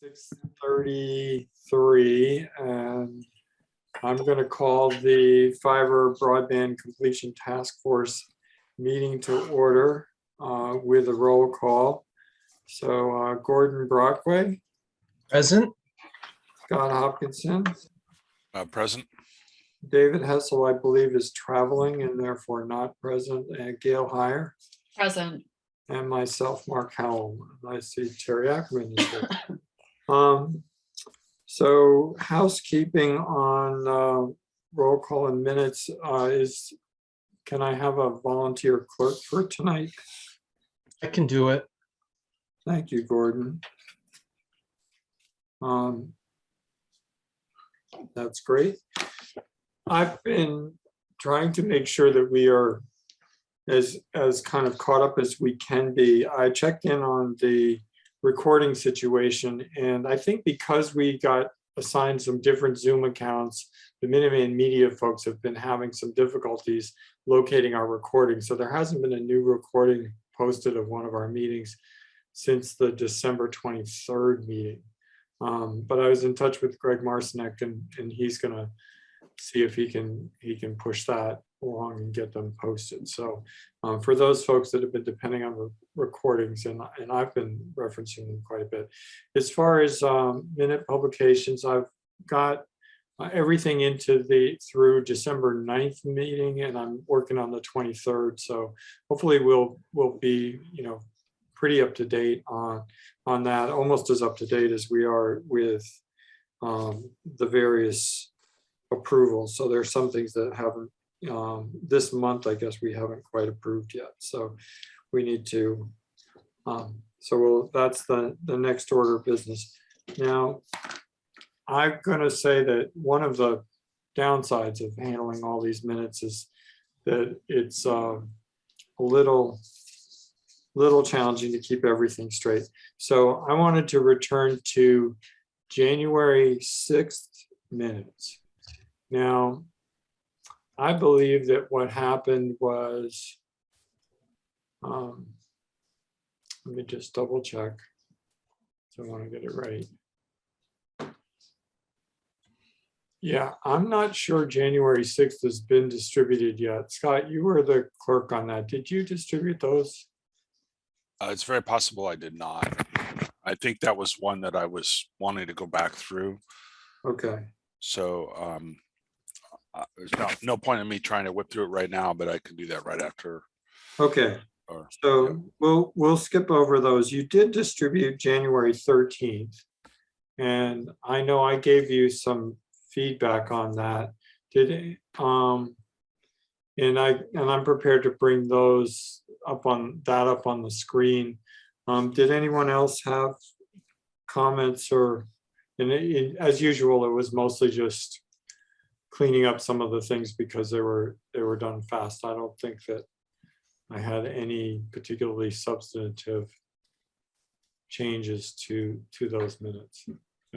6:33, and I'm going to call the fiber broadband completion task force meeting to order with a roll call. So Gordon Brockway. Present. Scott Hopkinson. Present. David Hessel, I believe, is traveling and therefore not present. And Gail Heyer. Present. And myself, Mark Howell. I see Terry Ackerman is here. So housekeeping on roll call and minutes is, can I have a volunteer clerk for tonight? I can do it. Thank you, Gordon. That's great. I've been trying to make sure that we are as kind of caught up as we can be. I checked in on the recording situation, and I think because we got assigned some different Zoom accounts, the Minuteman Media folks have been having some difficulties locating our recording. So there hasn't been a new recording posted of one of our meetings since the December 23rd meeting. But I was in touch with Greg Marcinek, and he's gonna see if he can push that along and get them posted. So for those folks that have been depending on the recordings, and I've been referencing them quite a bit. As far as minute publications, I've got everything through December 9th meeting, and I'm working on the 23rd. So hopefully we'll be, pretty up to date on that, almost as up to date as we are with the various approvals. So there's some things that haven't this month, I guess we haven't quite approved yet. So we need to, that's the next order of business. Now, I'm gonna say that one of the downsides of handling all these minutes is that it's a little challenging to keep everything straight. So I wanted to return to January 6th minutes. Now, I believe that what happened was, let me just double check. So I want to get it right. Yeah, I'm not sure January 6th has been distributed yet. Scott, you were the clerk on that. Did you distribute those? It's very possible I did not. I think that was one that I was wanting to go back through. Okay. So there's no point in me trying to whip through it right now, but I can do that right after. Okay. So we'll skip over those. You did distribute January 13th, and I know I gave you some feedback on that. And I'm prepared to bring those up on the screen. Did anyone else have comments, or as usual, it was mostly just cleaning up some of the things because they were done fast. I don't think that I had any particularly substantive changes to those minutes.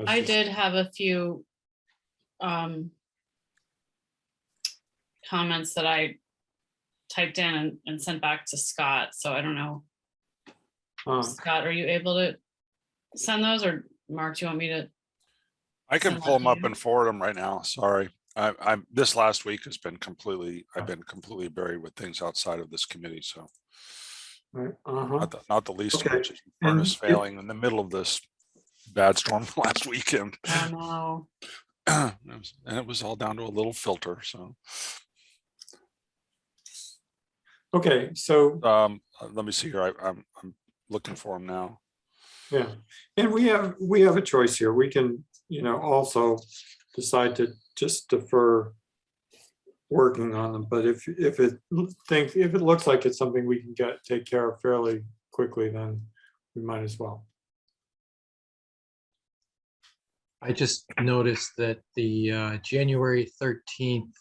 I did have a few comments that I typed in and sent back to Scott. So I don't know. Scott, are you able to send those, or Mark, do you want me to? I can pull them up and forward them right now. Sorry. This last week has been I've been completely buried with things outside of this committee. So not the least of which is furnace failing in the middle of this bad storm last weekend. Oh no. And it was all down to a little filter. So okay, so let me see here. I'm looking for them now. Yeah, and we have a choice here. We can, also decide to just defer working on them. But if it looks like it's something we can take care of fairly quickly, then we might as well. I just noticed that the January 13th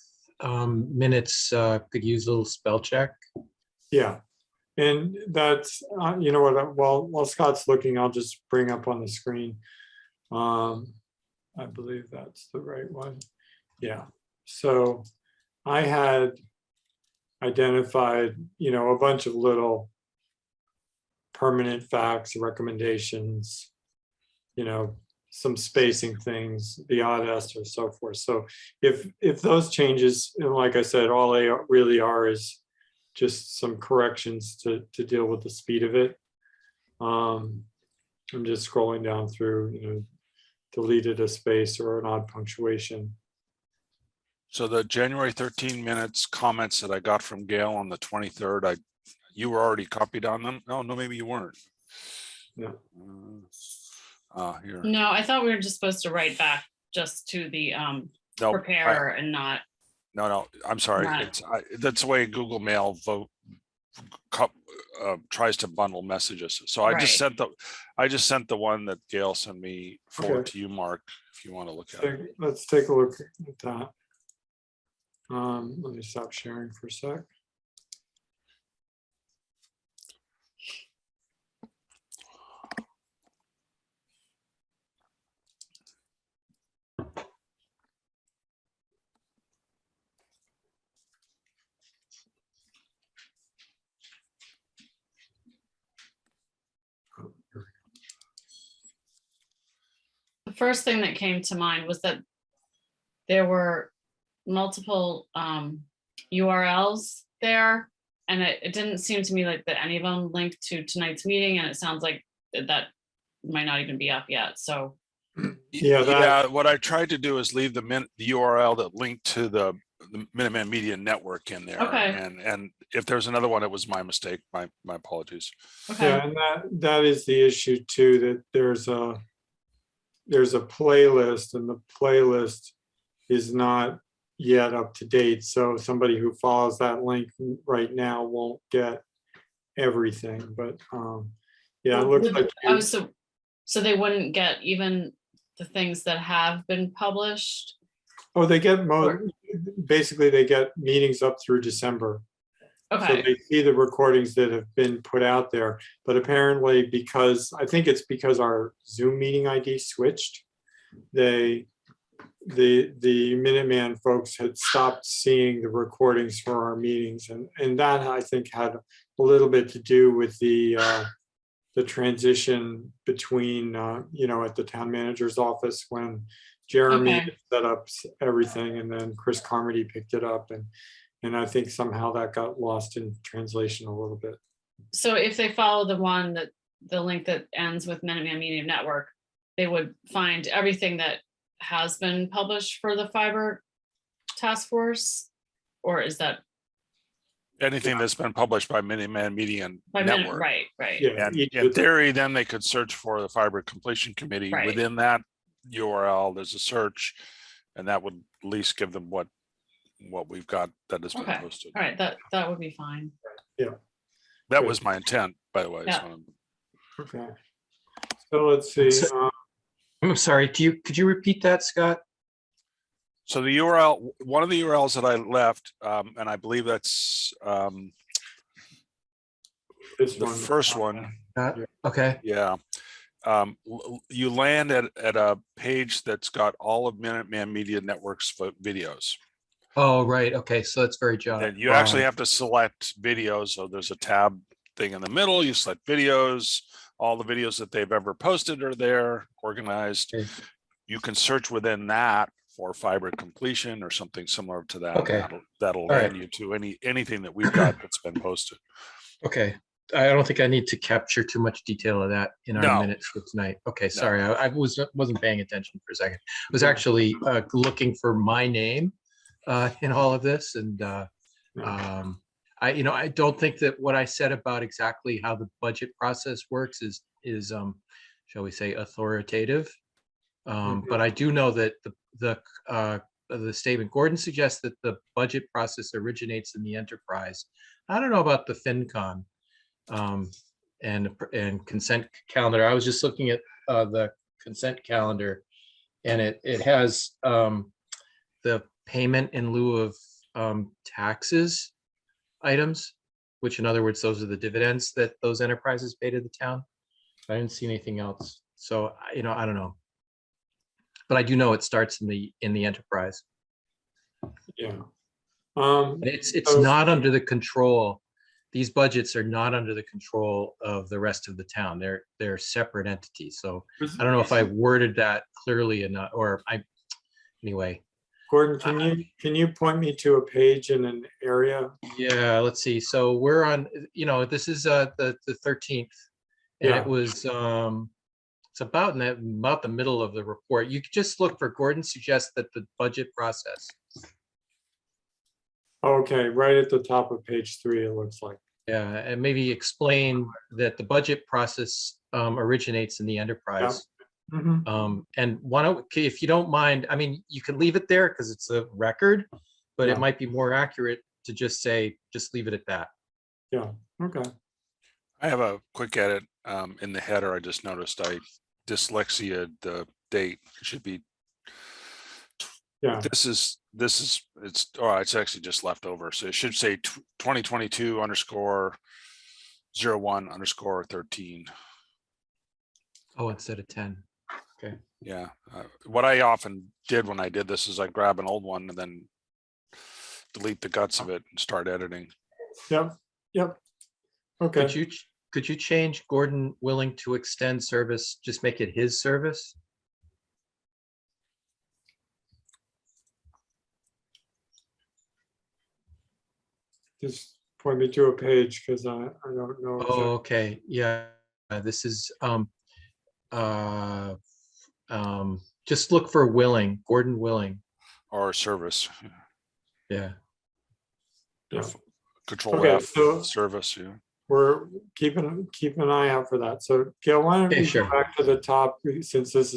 minutes could use a little spell check. Yeah, and that's while Scott's looking, I'll just bring up on the screen. I believe that's the right one. Yeah. So I had identified, a bunch of little permanent facts, recommendations, some spacing things, the odd est or so forth. So if those changes, and like I said, all they really are is just some corrections to deal with the speed of it. I'm just scrolling down through, you know, deleted a space or an odd punctuation. So the January 13 minutes comments that I got from Gail on the 23rd, you were already copied on them? No, maybe you weren't. Yeah. Here. No, I thought we were just supposed to write back just to the No, preparer and not. No, I'm sorry. Right. That's the way Google Mail tries to bundle messages. So I just Right. sent the one that Gail sent me forward Okay. to you, Mark, if you want to look at it. Let's take a look at that. Let me stop sharing for a sec. The first thing that came to mind was that there were multiple URLs there, and it didn't seem to me like that any of them linked to tonight's meeting, and it sounds like that might not even be up yet. So Yeah, what I tried to do is leave the URL that linked to the Minuteman Media Network in there. Okay. And if there's another one, it was my mistake. My apologies. okay. yeah, and that is the issue too, that there's a playlist, and the playlist is not yet up to date. So somebody who follows that link right now won't get everything. But yeah, it looks like So they wouldn't get even the things that have been published. oh, they get basically they get meetings up through December. So Okay. they see the recordings that have been put out there, but apparently I think it's because our Zoom meeting ID switched, the Minuteman folks had stopped seeing the recordings for our meetings, and that I think had a little bit to do with the transition between you know, at the town manager's office when Jeremy Okay. set up everything, and then Chris Carmody picked it up, and I think somehow that got lost in translation a little bit. So if they follow the link that ends with Minuteman Media Network, they would find everything that has been published for the fiber task force, or is that Anything that's been published by Minuteman Media by Network. Right. Yeah, And in theory, then they could search for the Fiber Completion Committee. Right. Within that URL, there's a search, and that would at least give them what we've got that has been Okay. posted. All right, that would be fine. That was my intent, by the way. Yeah. So okay. So let's see. I'm sorry, could you repeat that, Scott? So the URL, one of the URLs that I left, and I believe that's This the one. first one. Okay, Yeah. You land at a page that's got all of Minuteman Media Network's videos. oh, right, okay, so that's very And you actually have to select videos. So there's a tab thing in the middle. You select videos. All the videos that they've ever posted are there, organized. Okay. You can search within that for fiber completion or something similar to that. Okay. That'll All land right. you to anything that we've got that's been posted. Okay, I don't think I need to capture too much detail of that in our No. minutes for tonight. Okay, sorry, I wasn't paying attention for a second. I was actually looking for my name in all of this, and I don't think that what I said about exactly how the budget process works is shall we say, authoritative. But I do know that the statement Gordon suggests that the budget process originates in the enterprise. I don't know about the FinCon and consent calendar. I was just looking at the consent calendar, and it has the payment in lieu of taxes items, which in other words, those are the dividends that those enterprises pay to the town. I didn't see anything else. So, I don't know. But I do know it starts in the enterprise. Yeah. It's So- not under the control. these budgets are not under the control of the rest of the town. They're separate entities. So I don't know if I worded that clearly enough, or anyway. Gordon, can you point me to a page in an area? Yeah, let's see. So we're on, this is the 13th. And Yeah. it was it's about the middle of the report. You could just look for Gordon suggests that the budget process. Okay, right at the top of page 3, it looks like. Yeah, and maybe explain that the budget process originates in the enterprise. Mhm. And if you don't mind, I mean, you can leave it there because it's a record, but Yeah. it might be more accurate to just leave it at that. Yeah, okay. I have a quick edit in the header. I just noticed I dyslexia the date. It should be, Yeah, it's actually just left over. So it should say 2022 underscore 01_13. Oh, instead of 10. Okay. Yeah. What I often did when I did this is I grab an old one and then delete the guts of it and start editing. yep. Okay, Could you change Gordon willing to extend service, just make it his service? just point me to a page because I don't know. Oh, okay, yeah, this is, just look for Willing, Gordon Willing, Or service. yeah. Yeah. Control Okay, F, so- service, yeah. We're keep an eye out for that. So Gail, why don't Okay, we sure. go back to the top, since this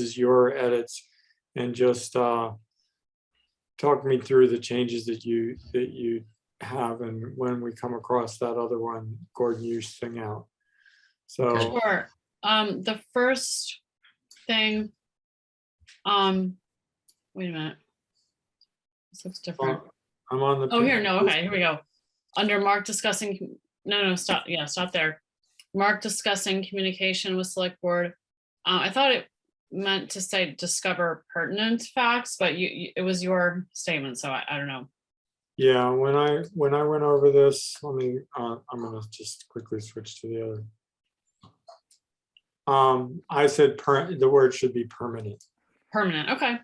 is your edits, and just talk me through the changes that you have, and when we come across that other one, Gordon, you sing out. So Okay. Sure. The first thing, wait a minute. This looks different. I'm on the. Oh, here, no, okay, here we go. Under Mark discussing, no, stop, yeah, stop there. Mark discussing communication with select board. I thought it meant to say discover pertinent facts, but it was your statement, so I don't know. Yeah, when I went over this, let me, I'm gonna just quickly switch to the other. I said the word should be permanent. Permanent, okay.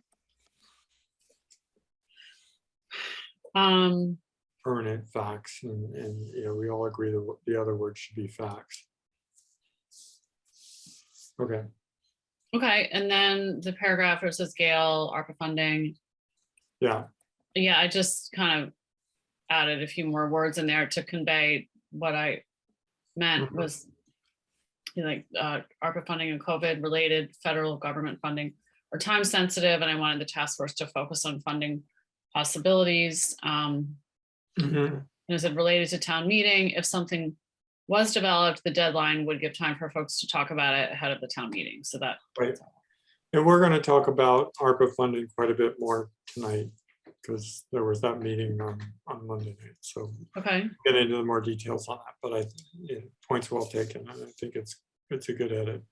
Permanent facts, and we all agree that the other word should be facts. Okay, Okay, and then the paragraph where it says Gale, ARPA funding. yeah, Yeah, I just kind of added a few more words in there to convey what I meant Mhm. was like ARPA funding and COVID related federal government funding are time sensitive, and I wanted the task force to focus on funding possibilities. Mhm. And is it related to town meeting? If something was developed, the deadline would give time for folks to talk about it ahead of the town meeting. So that, Right. And we're gonna talk about ARPA funding quite a bit more tonight, because there was that meeting on Monday night, so okay, get into the more details on that, but points well taken, and I think it's a good edit.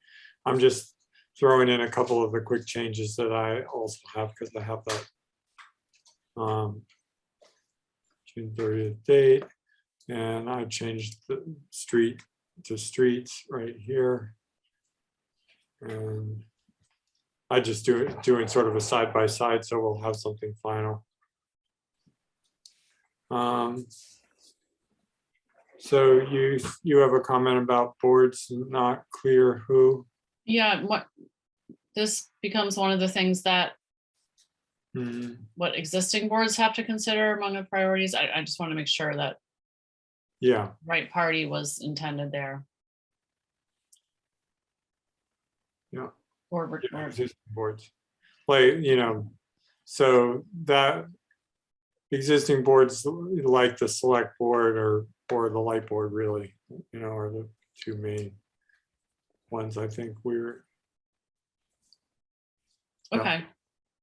I'm just throwing in a couple of the quick changes that I also have, because I have that June 30th date, and I changed the street to streets right here. And I just doing sort of a side by side, so we'll have something final. So you have a comment about boards not clear who? yeah, this becomes one of the things that Hmm, what existing boards have to consider among the priorities. I just want to make sure that yeah, right party was intended there. Yeah. Or existing boards. Like, so that existing boards like the select board or the light board really, are the two main ones. I think we're, okay,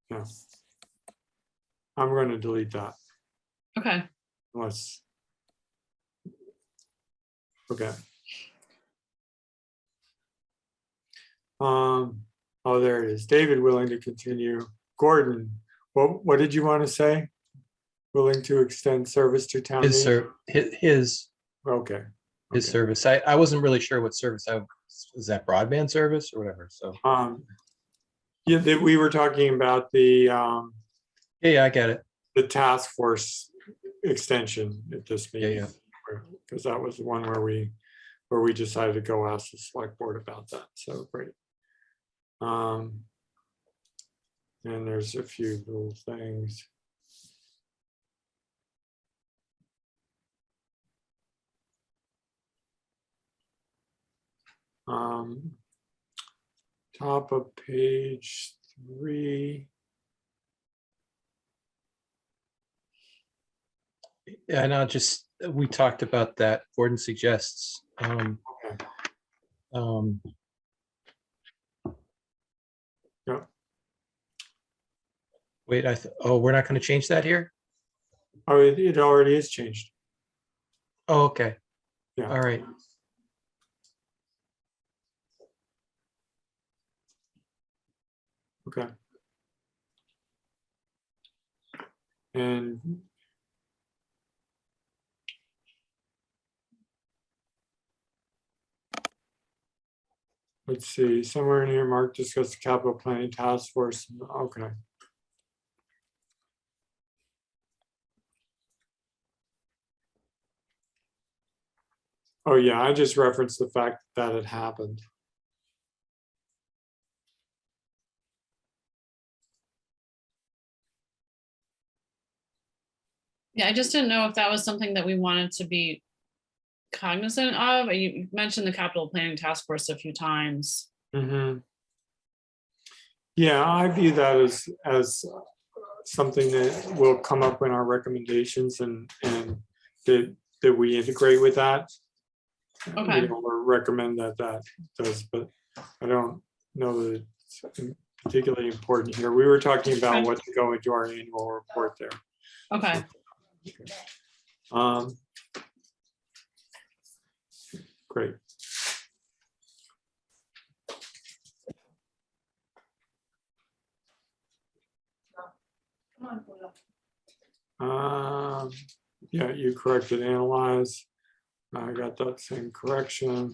yeah. I'm going to delete that okay. unless. Okay. Oh, there it is. David willing to continue. Gordon, what did you want to say? Willing to extend service to town meeting? His Okay. his Okay. service. I wasn't really sure what service was that broadband service or whatever. So Yeah, we were talking about the yeah, I get it. task force extension at this Yeah, meeting. Because that was the one where we decided to go ask the select board about that. So great. And there's a few little things. Top of page 3. Yeah, no, just we talked about that. Gordon suggests. Okay. Yep. Wait, oh, we're not going to change that here? Oh, it already is changed. Oh, okay. Yeah. All right. Okay. And let's see, somewhere in here, Mark discussed the capital planning task force. Okay. Oh, yeah, I just referenced the fact that it happened. Yeah, I just didn't know if that was something that we wanted to be cognizant of. You mentioned the capital planning task force a few times. Mm-hmm. Yeah, I view that as something that will come up in our recommendations and that we integrate with that. Okay. You know, or recommend that does, but I don't know that it's particularly important here. We were talking about Okay. what to go into our annual report there. Okay. Great. Yeah, you corrected analyze. I got that same correction.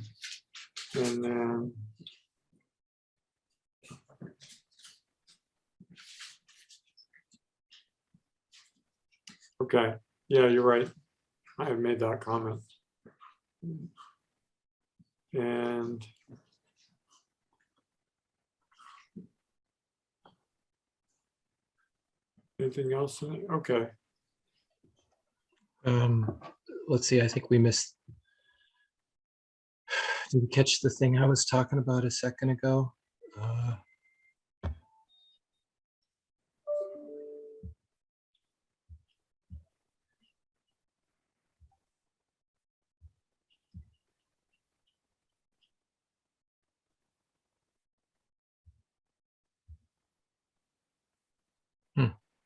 And then okay, yeah, you're right. I have made that comment. And anything else? Okay. Let's see. I think we missed. Did we catch the thing I was talking about a second ago?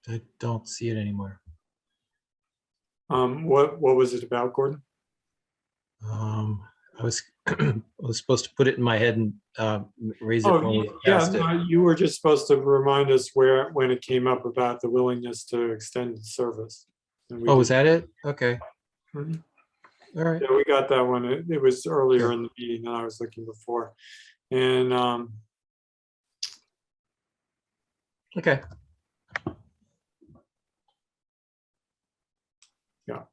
I don't see it anymore. What was it about, Gordon? I was I was supposed to put it in my head and raise it when we yeah, passed it. no, you were just supposed to remind us when it came up about the willingness to extend the service. And we Oh, was did- that it? Okay. Mhm. All right. Yeah, we got that one. It was earlier Sure. in the meeting than I was looking before. And Okay. yeah.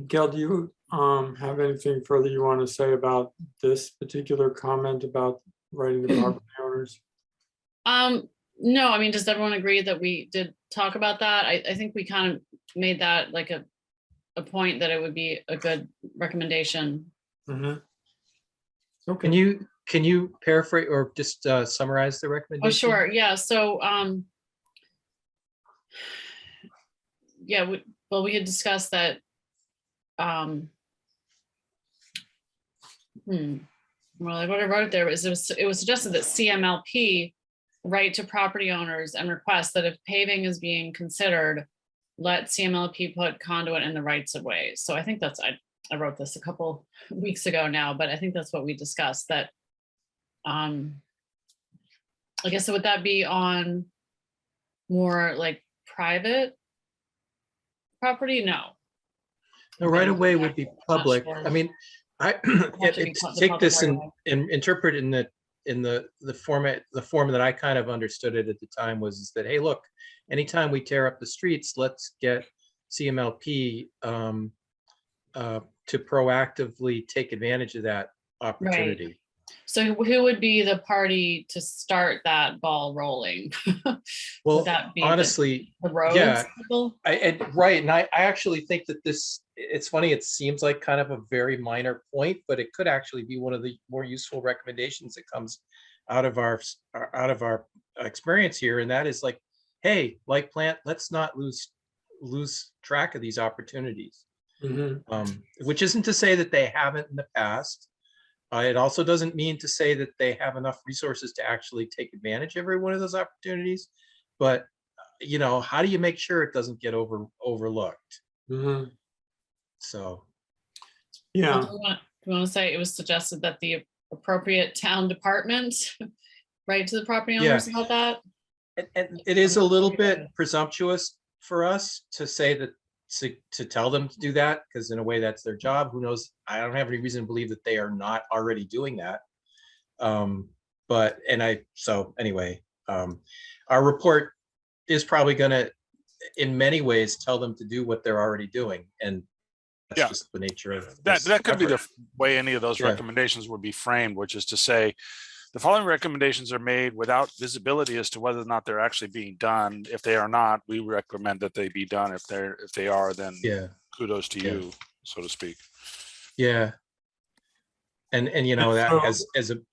Gail, do you have anything further you want to say about this particular comment about writing the property owners? No, I mean, does everyone agree that we did talk about that? I think we kind of made that like a point that it would be a good recommendation. Mm-hmm. Okay. Can you paraphrase or just summarize the Oh, recommendation? sure. Yeah. So, yeah, we had discussed that. Well, like what I wrote there is it was suggested that CMLP write to property owners and request that if paving is being considered, let CMLP put conduit in the rights of way. So I think that's, I wrote this a couple weeks ago now, but I think that's what we discussed, that I guess, would that be on more like private property? No. The right of way would be Not public. sure. I mean, I to be it's the take public this right and, of way. and interpret in the format, the form that I kind of understood it at the time was is that, hey, look, anytime we tear up the streets, let's get CMLP to proactively take advantage of that opportunity. So who would be the party to start that ball rolling? Well, Would that be honestly, the roads yeah. people? Right, and I actually think that this, it's funny, it seems like kind of a very minor point, but it could actually be one of the more useful recommendations that comes out of our experience here, and that is like, hey, like plant, let's not lose track of these opportunities. Which isn't to say that they haven't in the past. It also doesn't mean to say that they have enough resources to actually take advantage of every one of those opportunities. But, you know, how do you make sure it doesn't get overlooked? So, Yeah. Do you want to say it was suggested that the appropriate town department write to the property owners about that? and it is a little bit presumptuous for us to say that, to tell them to do that, because in a way that's their job. Who knows? I don't have any reason to believe that they are not already doing that. So anyway, our report is probably going to, in many ways, tell them to do what they're already doing, and that's just the nature of that. That could be the way any of those Yeah. recommendations would be framed, which is to say, the following recommendations are made without visibility as to whether or not they're actually being done. If they are not, we recommend that they be done. If they are, then kudos to you, so to speak. Yeah. And you know, that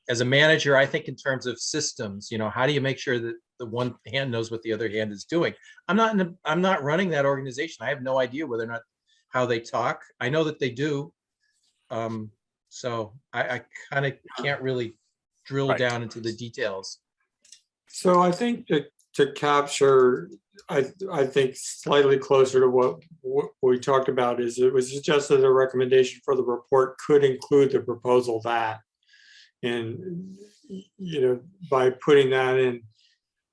as a manager, I think in terms of systems, you know, how do you make sure that the one hand knows what the other hand is doing? I'm not running that organization. I have no idea whether or not how they talk. I know that they do. So I kind of can't really drill down into the details. So I think to capture, I think slightly closer to what we talked about is it was suggested a recommendation for the report could include the proposal that, and you know, by putting that in,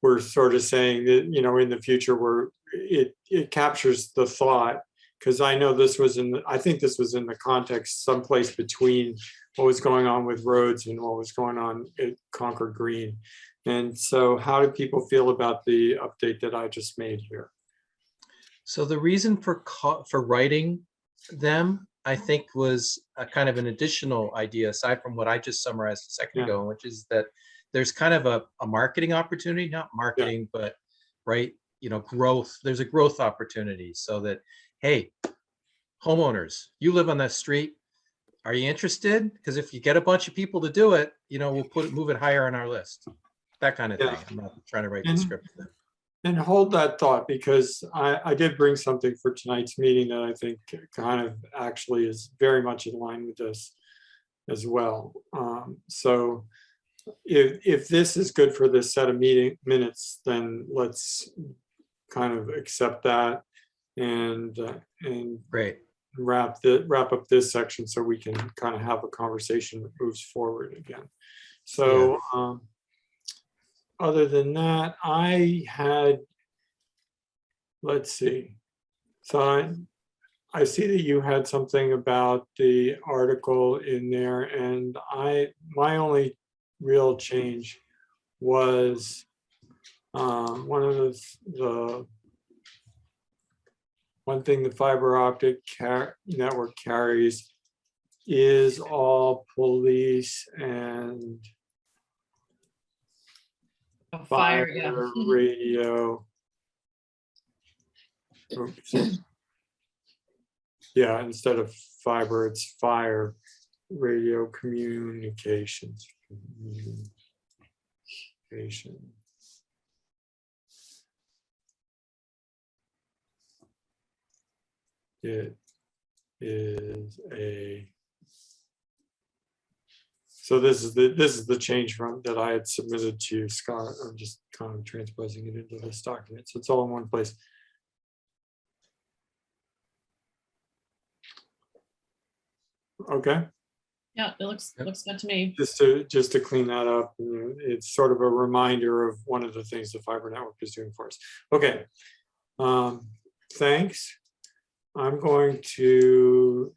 we're sort of saying that, you know, in the future it captures the thought, because I know this was I think this was in the context someplace between what was going on with roads and what was going on at Concord Green. And so how do people feel about the update that I just made here? So the reason for writing them, I think, was a kind of an additional idea aside from what I just summarized a second ago, which is that there's kind of a marketing opportunity, not marketing, but right, you know, growth. There's a growth opportunity, so that, hey, homeowners, you live on that street. Are you interested? Because if you get a bunch of people to do it, you know, we'll move it higher on our list. That kind of thing. I'm not trying to write the script for them. And hold that thought, because I did bring something for tonight's meeting that I think kind of actually is very much in line with this as well. So if this is good for this set of meeting minutes, then let's kind of accept that and Great. wrap up this section so we can kind of have a conversation that moves forward again. So other than that, I had, let's see. So I see that you had something about the article in there, and my only real change was one of the one thing the fiber optic network carries is all police and Fire, radio. Oops. Yeah, instead of fiber, it's fire radio communications. It is so this is the change from that I had submitted to you, Scott. I'm just kind of transposing it into this document, so it's all in one place. Okay. Yeah, it looks good to me. Just to clean that up, it's sort of a reminder of one of the things the fiber network is doing for us. Okay. Thanks. I'm going to,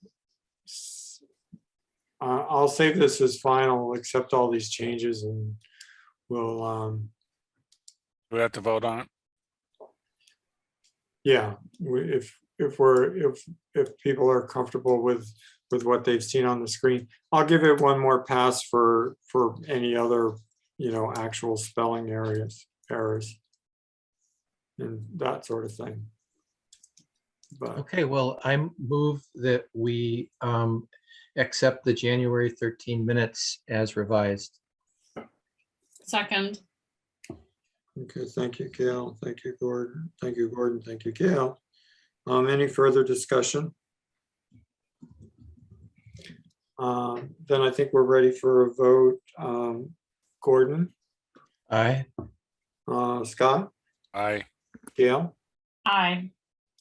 I'll save this as final, accept all these changes, and we'll, We have to vote on it. yeah, if people are comfortable with what they've seen on the screen, I'll give it one more pass for any other, actual spelling errors and that sort of thing. But Okay, well, I move that we accept the January 13 minutes as revised. Second, okay, thank you, Gail. Thank you, Gordon. Thank you, Gordon. Thank you, Gail. Any further discussion? Then I think we're ready for a vote. Gordon, Aye. Scott, Aye. Gail, aye.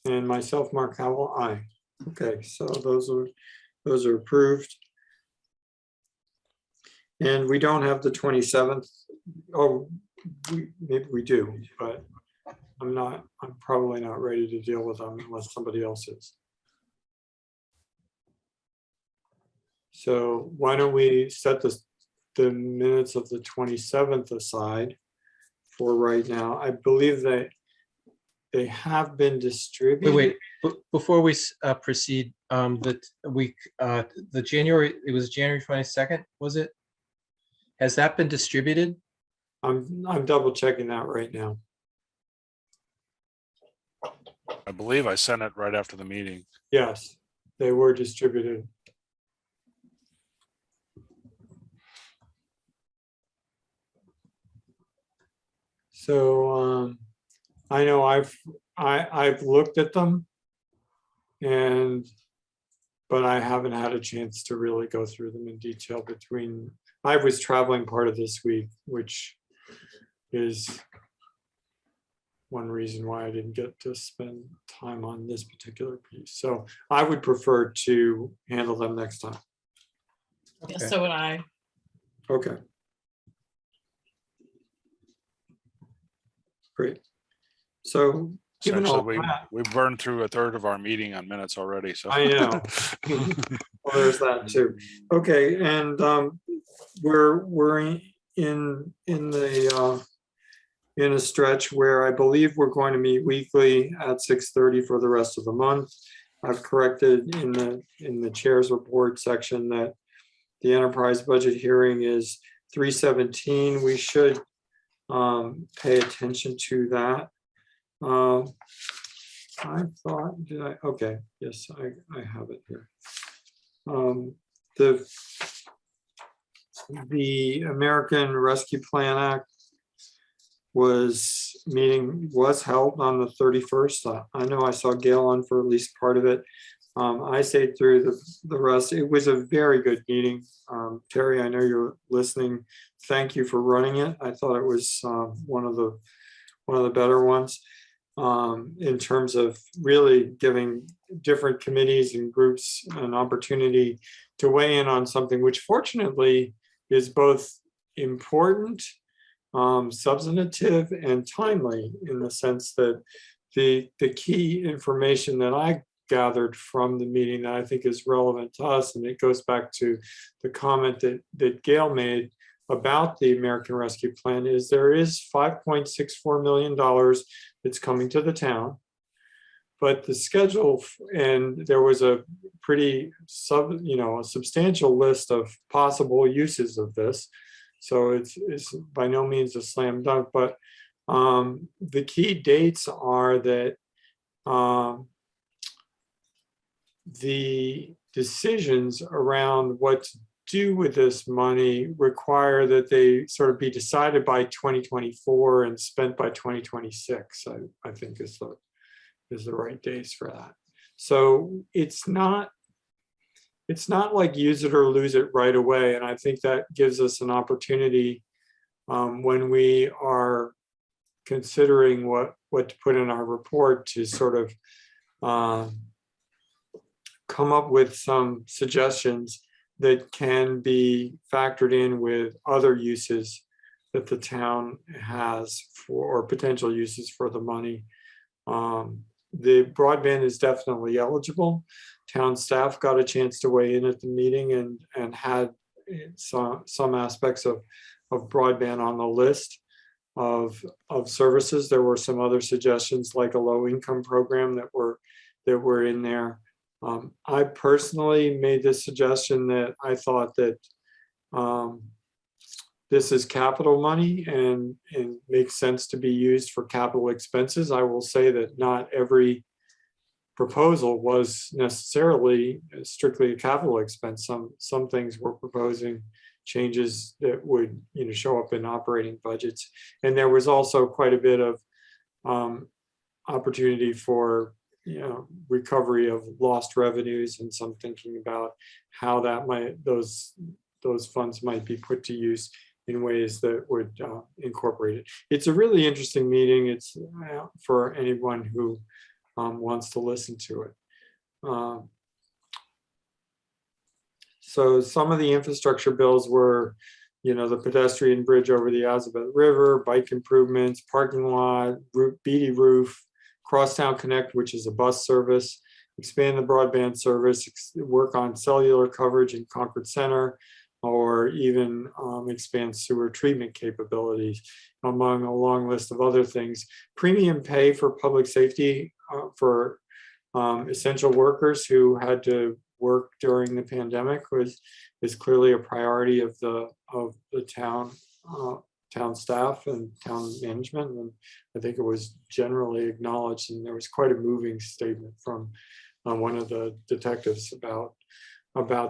and myself, Mark Howell, aye. Okay, so those are approved. And we don't have the 27th. Oh, maybe we do, but I'm probably not ready to deal with them unless somebody else is. So why don't we set the minutes of the 27th aside for right now? I believe that they have been distributed. Wait, before we proceed, the January, it was January 22nd, was it? Has that been distributed? I'm double checking that right now. I believe I sent it right after the meeting. Yes, they were distributed. So I know I've looked at them, but I haven't had a chance to really go through them in detail. I was traveling part of this week, which is one reason why I didn't get to spend time on this particular piece. So I would prefer to handle them next time. Yeah, Okay. so would I. Okay. Great. So given all Essentially, that, we burned through a third of our meeting on minutes already, so. I know. Well, there's that too. Okay, and we're in a stretch where I believe we're going to meet weekly at 6:30 for the rest of the month. I've corrected in the chair's report section that the enterprise budget hearing is 3:17. We should pay attention to that. I thought, okay, yes, I have it here. The American Rescue Plan Act was held on the 31st. I know I saw Gail on for at least part of it. I stayed through the rest. It was a very good meeting. Terry, I know you're listening. Thank you for running it. I thought it was one of the better ones in terms of really giving different committees and groups an opportunity to weigh in on something which fortunately is both important, substantive, and timely, in the sense that the key information that I gathered from the meeting that I think is relevant to us, and it goes back to the comment that Gail made about the American Rescue Plan, is there is $5.64 million that's coming to the town, but the schedule, and there was a pretty a substantial list of possible uses of this. So it's by no means a slam dunk, but the key dates are that the decisions around what to do with this money require that they sort of be decided by 2024 and spent by 2026, I think is the right days for that. So it's not like use it or lose it right away. And I think that gives us an opportunity when we are considering what to put in our report to sort of come up with some suggestions that can be factored in with other uses that the town has for, or potential uses for the money. The broadband is definitely eligible. Town staff got a chance to weigh in at the meeting and had some aspects of broadband on the list of services. There were some other suggestions like a low income program that were in there. I personally made this suggestion that I thought that this is capital money and makes sense to be used for capital expenses. I will say that not every proposal was necessarily strictly a capital expense. Some things were proposing changes that would show up in operating budgets. And there was also quite a bit of opportunity for recovery of lost revenues, and some thinking about how that those funds might be put to use in ways that would incorporate it. It's a really interesting meeting. It's for anyone who wants to listen to it. So some of the infrastructure bills were, the pedestrian bridge over the Azabeth River, bike improvements, parking lot, Beatty roof, Crosstown Connect, which is a bus service, expand the broadband service, work on cellular coverage in Concord Center, or even expand sewer treatment capabilities, among a long list of other things. Premium pay for public safety for essential workers who had to work during the pandemic is clearly a priority of the town staff and town management, and I think it was generally acknowledged. And there was quite a moving statement from one of the detectives about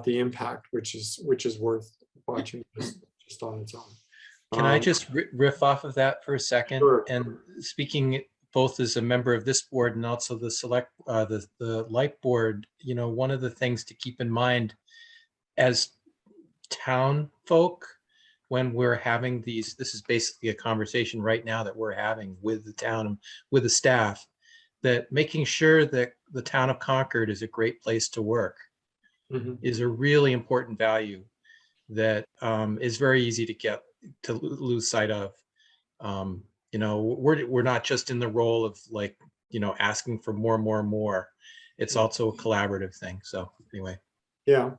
the impact, which is worth watching just on its own. Can I just riff off of that for a second? Sure. And speaking both as a member of this board and also the the light board, one of the things to keep in mind as town folk when we're having this is basically a conversation right now that we're having with the town, with the staff, that making sure that the town of Concord is a great place to work is a really important value that is very easy to lose sight of. We're not just in the role of asking for more. It's also a collaborative thing. So anyway. Yeah.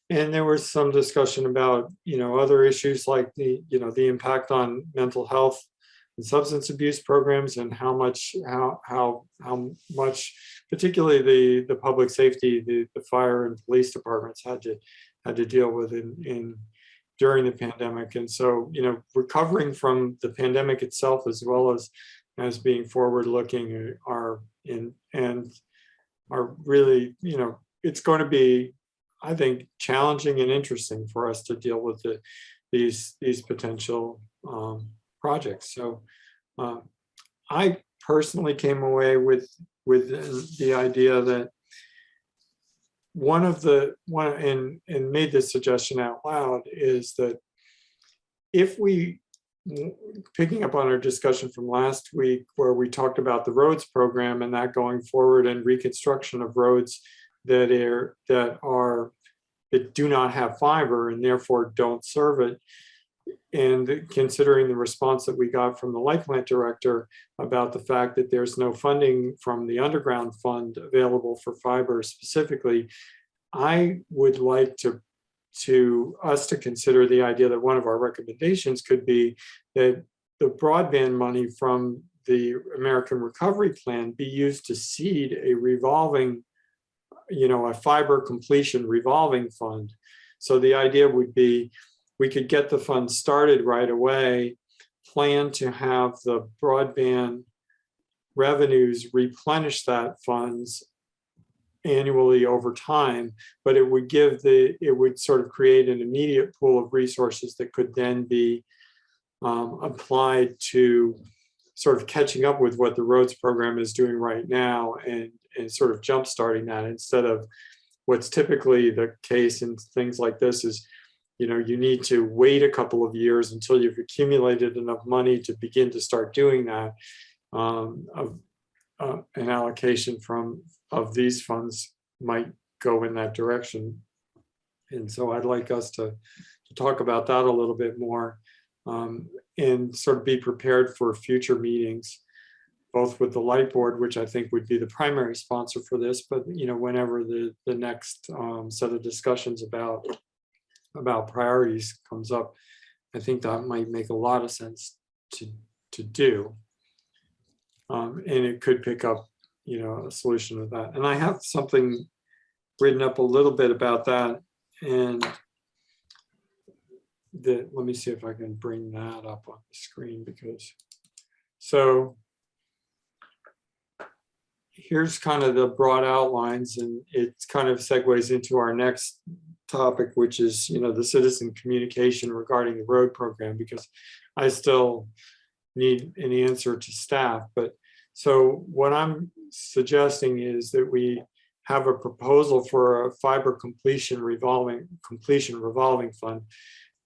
And there was some discussion about, other issues like the impact on mental health and substance abuse programs, and how much, particularly the public safety, the fire and police departments had to deal with during the pandemic. And so, recovering from the pandemic itself, as well as being forward looking, are really, it's going to be, I think, challenging and interesting for us to deal with these potential projects. So I personally came away with the idea that and made this suggestion out loud, is that if we, picking up on our discussion from last week where we talked about the roads program and that going forward, and reconstruction of roads that do not have fiber and therefore don't serve it, and considering the response that we got from the light plant director about the fact that there's no funding from the underground fund available for fiber specifically, I would like us to consider the idea that one of our recommendations could be that the broadband money from the American Recovery Plan be used to seed a revolving, a fiber completion revolving fund. So the idea would be we could get the fund started right away, plan to have the broadband revenues replenish that funds annually over time, but it would sort of create an immediate pool of resources that could then be applied to sort of catching up with what the roads program is doing right now, and sort of jump starting that, instead of what's typically the case in things like this is, you need to wait a couple of years until you've accumulated enough money to begin to start doing that. An allocation of these funds might go in that direction. And so I'd like us to talk about that a little bit more, and sort of be prepared for future meetings. both with the light board, which I think would be the primary sponsor for this, but whenever the next set of discussions about priorities comes up, I think that might make a lot of sense to do. And it could pick up, a solution to that. And I have something written up a little bit about that. And let me see if I can bring that up on the screen, because so here's kind of the broad outlines, and it kind of segues into our next topic, which is, the citizen communication regarding the road program, because I still need an answer to staff. But so what I'm suggesting is that we have a proposal for a fiber completion revolving fund.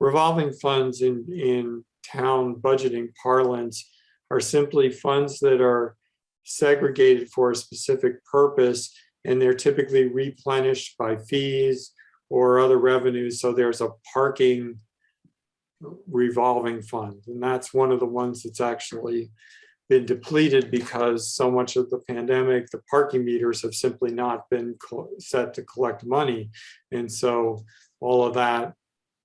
Revolving funds in town budgeting parlance are simply funds that are segregated for a specific purpose, and they're typically replenished by fees or other revenues. So there's a parking revolving fund, and that's one of the ones that's actually been depleted because so much of the pandemic, the parking meters have simply not been set to collect money. And so all of that,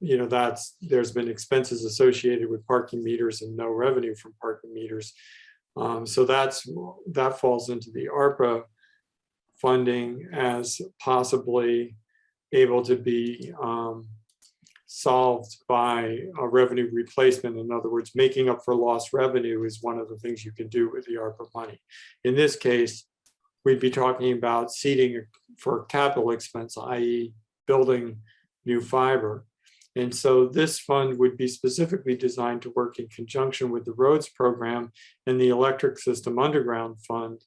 there's been expenses associated with parking meters and no revenue from parking meters. So that falls into the ARPA funding as possibly able to be solved by a revenue replacement. In other words, making up for lost revenue is one of the things you can do with the ARPA money. In this case, we'd be talking about seeding for capital expense, i.e. building new fiber. And so this fund would be specifically designed to work in conjunction with the roads program and the electric system underground fund.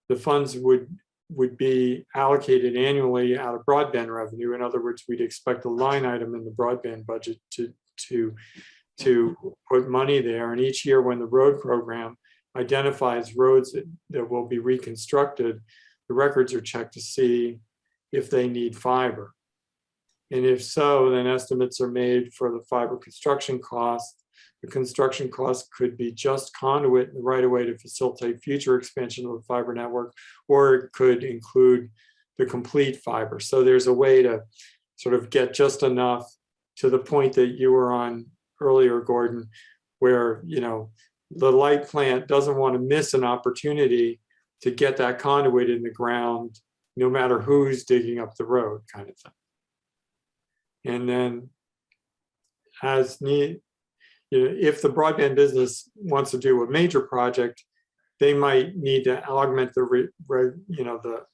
The funds would be allocated annually out of broadband revenue. In other words, we'd expect a line item in the broadband budget to put money there. And each year when the road program identifies roads that will be reconstructed, the records are checked to see if they need fiber. And if so, then estimates are made for the fiber construction cost. The construction cost could be just conduit in the right of way to facilitate future expansion of the fiber network, or it could include the complete fiber. So there's a way to sort of get just enough to the point that you were on earlier, Gordon, where, the light plant doesn't want to miss an opportunity to get that conduit in the ground, no matter who's digging up the road, kind of thing. And then as need, if the broadband business wants to do a major project, they might need to augment the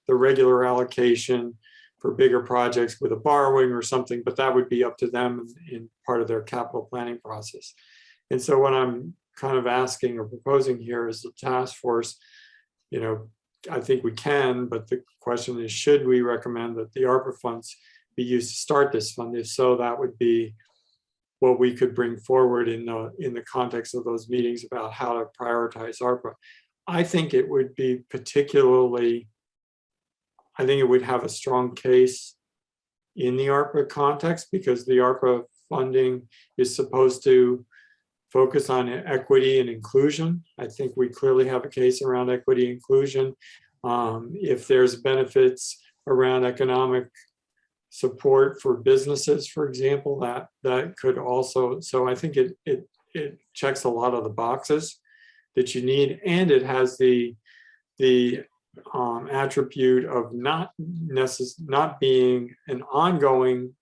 regular allocation for bigger projects with a borrowing or something, but that would be up to them in part of their capital planning process. And so what I'm kind of asking or proposing here is the task force, I think we can, but the question is, should we recommend that the ARPA funds be used to start this fund? If so, that would be what we could bring forward in the context of those meetings about how to prioritize ARPA. I think it would be I think it would have a strong case in the ARPA context, because the ARPA funding is supposed to focus on equity and inclusion. I think we clearly have a case around equity and inclusion. If there's benefits around economic support for businesses, for example, that could also, so I think it checks a lot of the boxes that you need, and it has the attribute of not being an ongoing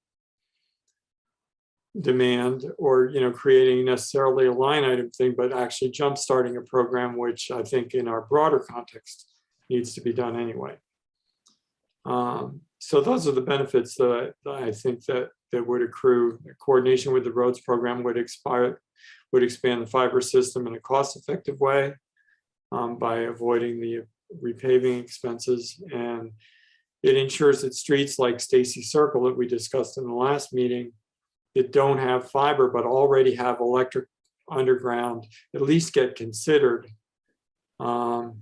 demand or creating necessarily a line item thing, but actually jumpstarting a program, which I think in our broader context needs to be done anyway. So those are the benefits that I think that would accrue. Coordination with the roads program would expand the fiber system in a cost-effective way by avoiding the repaving expenses, and it ensures that streets like Stacy Circle that we discussed in the last meeting that don't have fiber but already have electric underground at least get considered for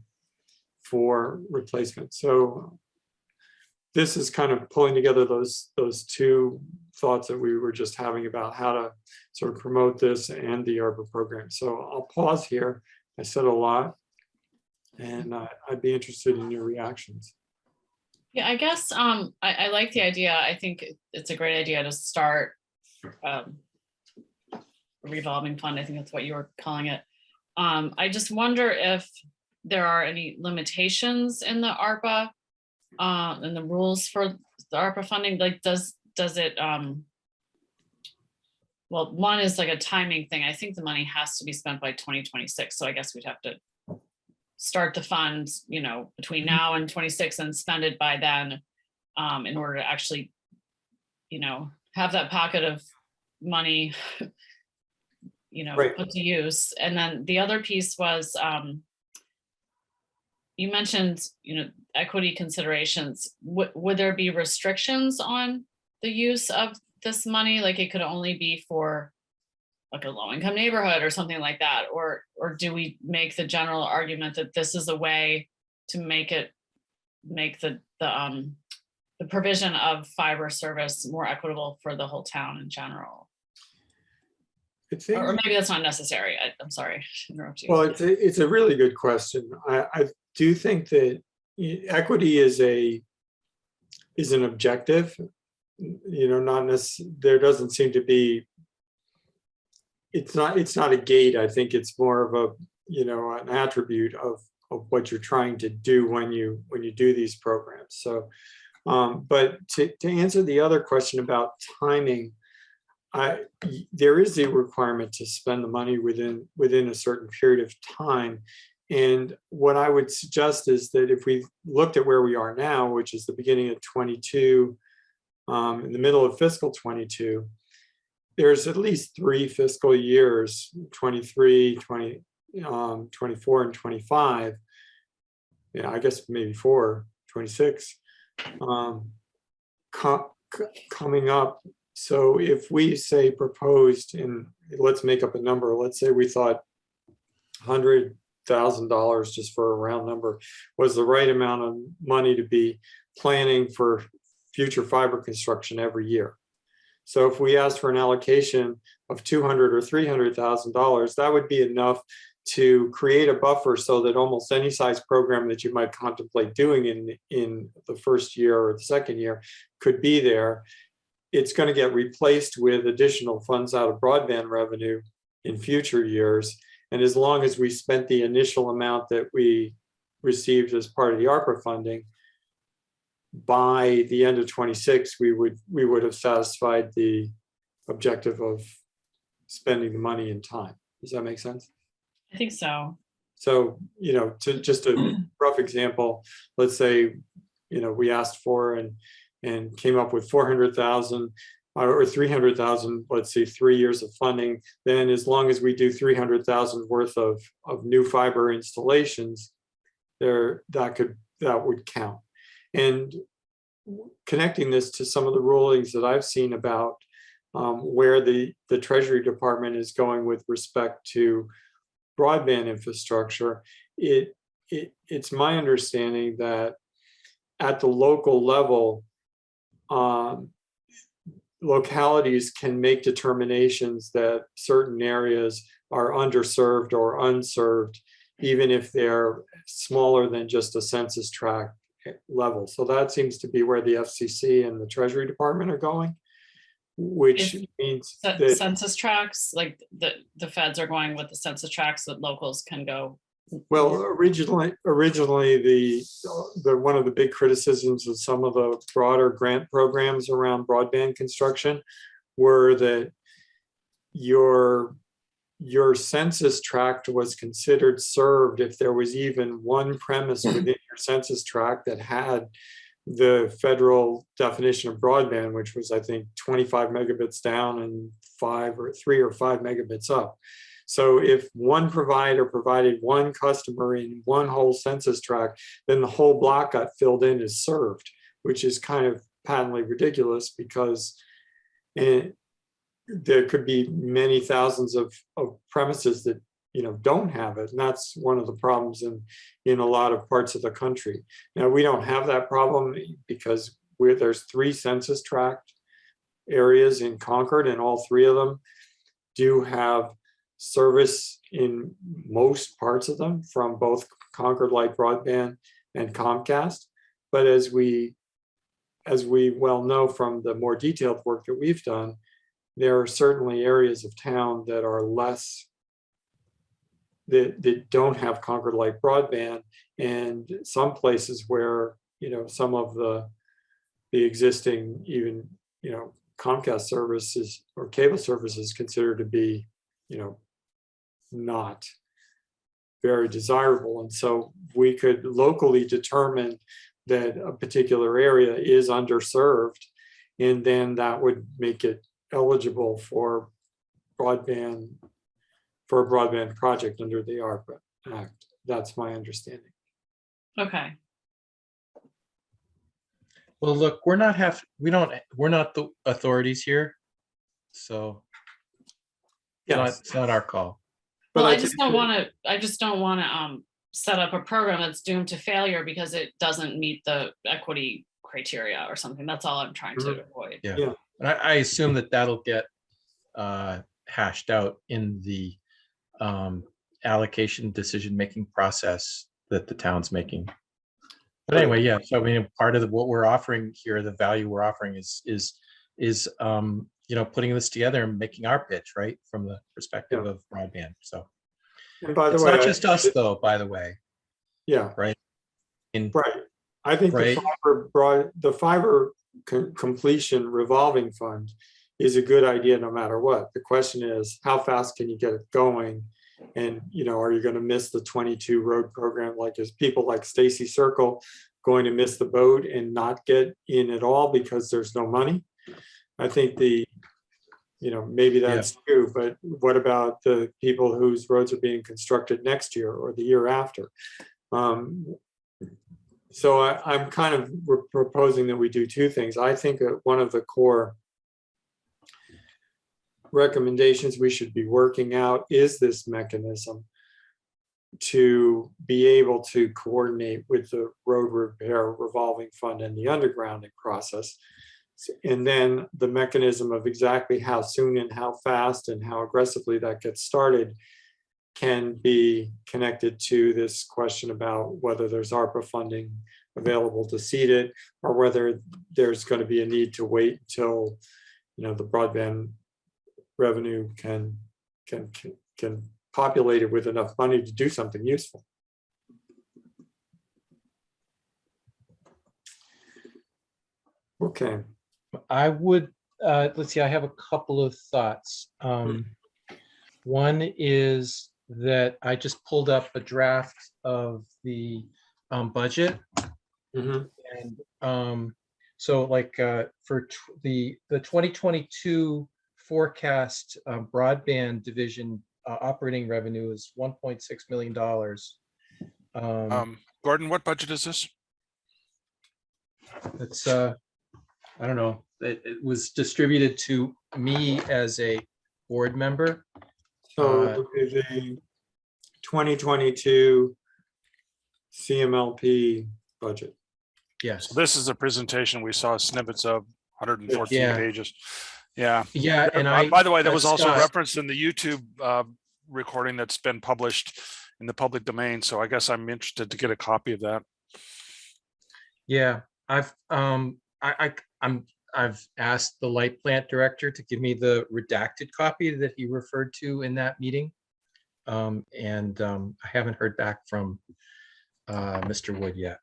replacement. So this is kind of pulling together those two thoughts that we were just having about how to sort of promote this and the ARPA program. So I'll pause here. I said a lot. And I'd be interested in your reactions. Yeah, I guess I like the idea. I think it's a great idea to start a revolving fund. I think that's what you were calling it. I just wonder if there are any limitations in the ARPA and the rules for the ARPA funding. Like, does it? Well, one is like a timing thing. I think the money has to be spent by 2026. So I guess we'd have to start the fund, between now and 26 and spend it by then, in order to actually, have that pocket of money, Right. put to use. And then the other piece was, you mentioned, equity considerations. Would there be restrictions on the use of this money? Like it could only be for like a low-income neighborhood or something like that, or do we make the general argument that this is a way to make the provision of fiber service more equitable for the whole town in general? I think, Or maybe that's not necessary. I'm sorry to interrupt you. well, it's a really good question. I do think that equity is an objective. Not necessarily. There doesn't seem to be. It's not a gate. I think it's more of a an attribute of what you're trying to do when you do these programs. So, but to answer the other question about timing, there is a requirement to spend the money within a certain period of time. And what I would suggest is that if we looked at where we are now, which is the beginning of 22, in the middle of fiscal 22, there's at least 3 fiscal years, 23, 24, and 25. I guess maybe 4, 26, coming up. So if we say proposed, and let's make up a number, let's say we thought $100,000, just for a round number, was the right amount of money to be planning for future fiber construction every year. So if we asked for an allocation of $200,000 or $300,000, that would be enough to create a buffer so that almost any size program that you might contemplate doing in the first year or the second year could be there. It's going to get replaced with additional funds out of broadband revenue in future years. And as long as we spent the initial amount that we received as part of the ARPA funding, by the end of 26, we would have satisfied the objective of spending the money in time. Does that make sense? I think so. So, to just a rough example, let's say, we asked for and came up with 400,000 or 300,000, let's say 3 years of funding. Then as long as we do 300,000 worth of new fiber installations, that would count. And connecting this to some of the rulings that I've seen about where the Treasury Department is going with respect to broadband infrastructure, it's my understanding that at the local level, localities can make determinations that certain areas are underserved or unserved, even if they're smaller than just a census tract level. So that seems to be where the FCC and the Treasury Department are going, which means that census tracts, like the feds are going with the census tracts that locals can go. Well, originally the one of the big criticisms of some of the broader grant programs around broadband construction were that your census tract was considered served if there was even one premise within your census tract that had the federal definition of broadband, which was, I think, 25 megabits down and 3 or 5 megabits up. So if one provider provided one customer in one whole census tract, then the whole block got filled in as served, which is kind of patently ridiculous because there could be many thousands of premises that don't have it, and that's one of the problems in a lot of parts of the country. Now we don't have that problem because there's 3 census tract areas in Concord, and all 3 of them do have service in most parts of them from both Concord Light Broadband and Comcast. But as we well know from the more detailed work that we've done, there are certainly areas of town that are less, that don't have Concord Light Broadband, and some places where, you know, some of the existing, even, you know, Comcast services or cable services considered to be, you know, not very desirable. And so we could locally determine that a particular area is underserved, and then that would make it eligible for broadband, for a broadband project under the ARPA Act. That's my understanding. Okay, Well, look, we're not the authorities here. So Yes, it's not our call. but well, I think just don't want to set up a program that's doomed to failure because it doesn't meet the equity criteria or something. That's all I'm trying to avoid. Yeah. Yeah. And I assume that that'll get hashed out in the allocation decision-making process that the town's making. But anyway, yeah, so I mean, part of what we're offering here, the value we're offering is you know, putting this together and making our pitch, right, from the perspective of broadband. So And by the it's way, not just us though, by the way, yeah, right? right. I think Right. the fiber completion revolving fund is a good idea no matter what. The question is, how fast can you get it going? And, you know, are you going to miss the 22 road program? Like, is people like Stacy Circle going to miss the boat and not get in at all because there's no money? I think you know, maybe that's true, but what about the people whose roads are being constructed next year or the year after? So I'm kind of proposing that we do two things. I think that one of the core recommendations we should be working out is this mechanism to be able to coordinate with the road repair revolving fund and the undergrounding process. And then the mechanism of exactly how soon and how fast and how aggressively that gets started can be connected to this question about whether there's ARPA funding available to seed it, or whether there's going to be a need to wait until, you know, the broadband revenue can populate it with enough money to do something useful. Okay. I would, let's see, I have a couple of thoughts. One is that I just pulled up a draft of the budget. Mhm. And so like for the 2022 forecast broadband division operating revenue is $1.6 million. Gordon, what budget is this? It's I don't know. It was distributed to me as a board member. So the 2022 CMLP budget. Yes. So this is a presentation we saw snippets of, 114 Yeah. pages. Yeah. Yeah, and By the way, that was also Scott. referenced in the YouTube recording that's been published in the public domain. So I guess I'm interested to get a copy of that. Yeah, I've asked the light plant director to give me the redacted copy that he referred to in that meeting. And I haven't heard back from Mr. Wood yet.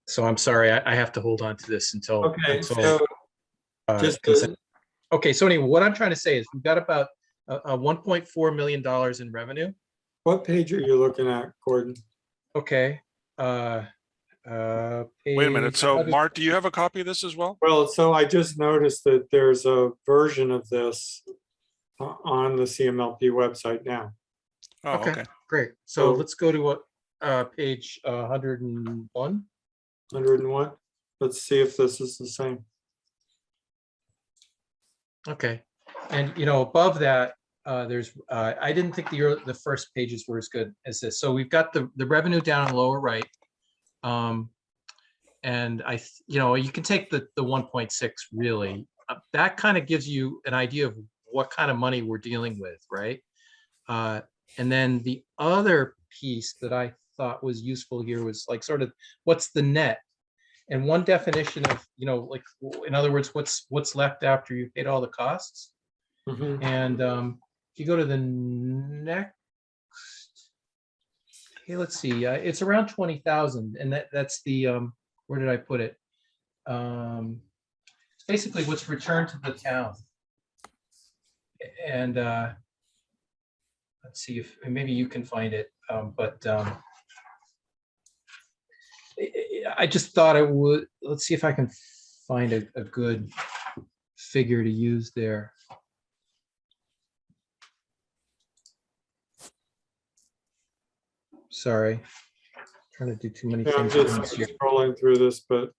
So I'm sorry, I have to hold on to this until. Okay, until, so just okay, so anyway, what I'm trying to say is we've got about $1.4 million in revenue. what page are you looking at, Gordon? Okay. Wait a minute. So Mark, do you have a copy of this as well? Well, so I just noticed that there's a version of this on the CMLP website now. Oh, okay. Great. So So- let's go to page 101. 101. Let's see if this is the same. Okay. And you know, above that, there's I didn't think the first pages were as good as this. So we've got the revenue down in the lower right. And you know, you can take the 1.6 really. That kind of gives you an idea of what kind of money we're dealing with, right? And then the other piece that I thought was useful here was like sort of what's the net? And one definition of, like, in other words, what's left after you've paid all the costs. Mhm. And if you go to the next, okay, let's see, it's around 20,000, and that's the where did I put it? It's basically what's returned to the town. And let's see if maybe you can find it, but I just thought I would. Let's see if I can find a good figure to use there. Sorry, trying to do too many Yeah, I'm things at just once here. scrolling through this, but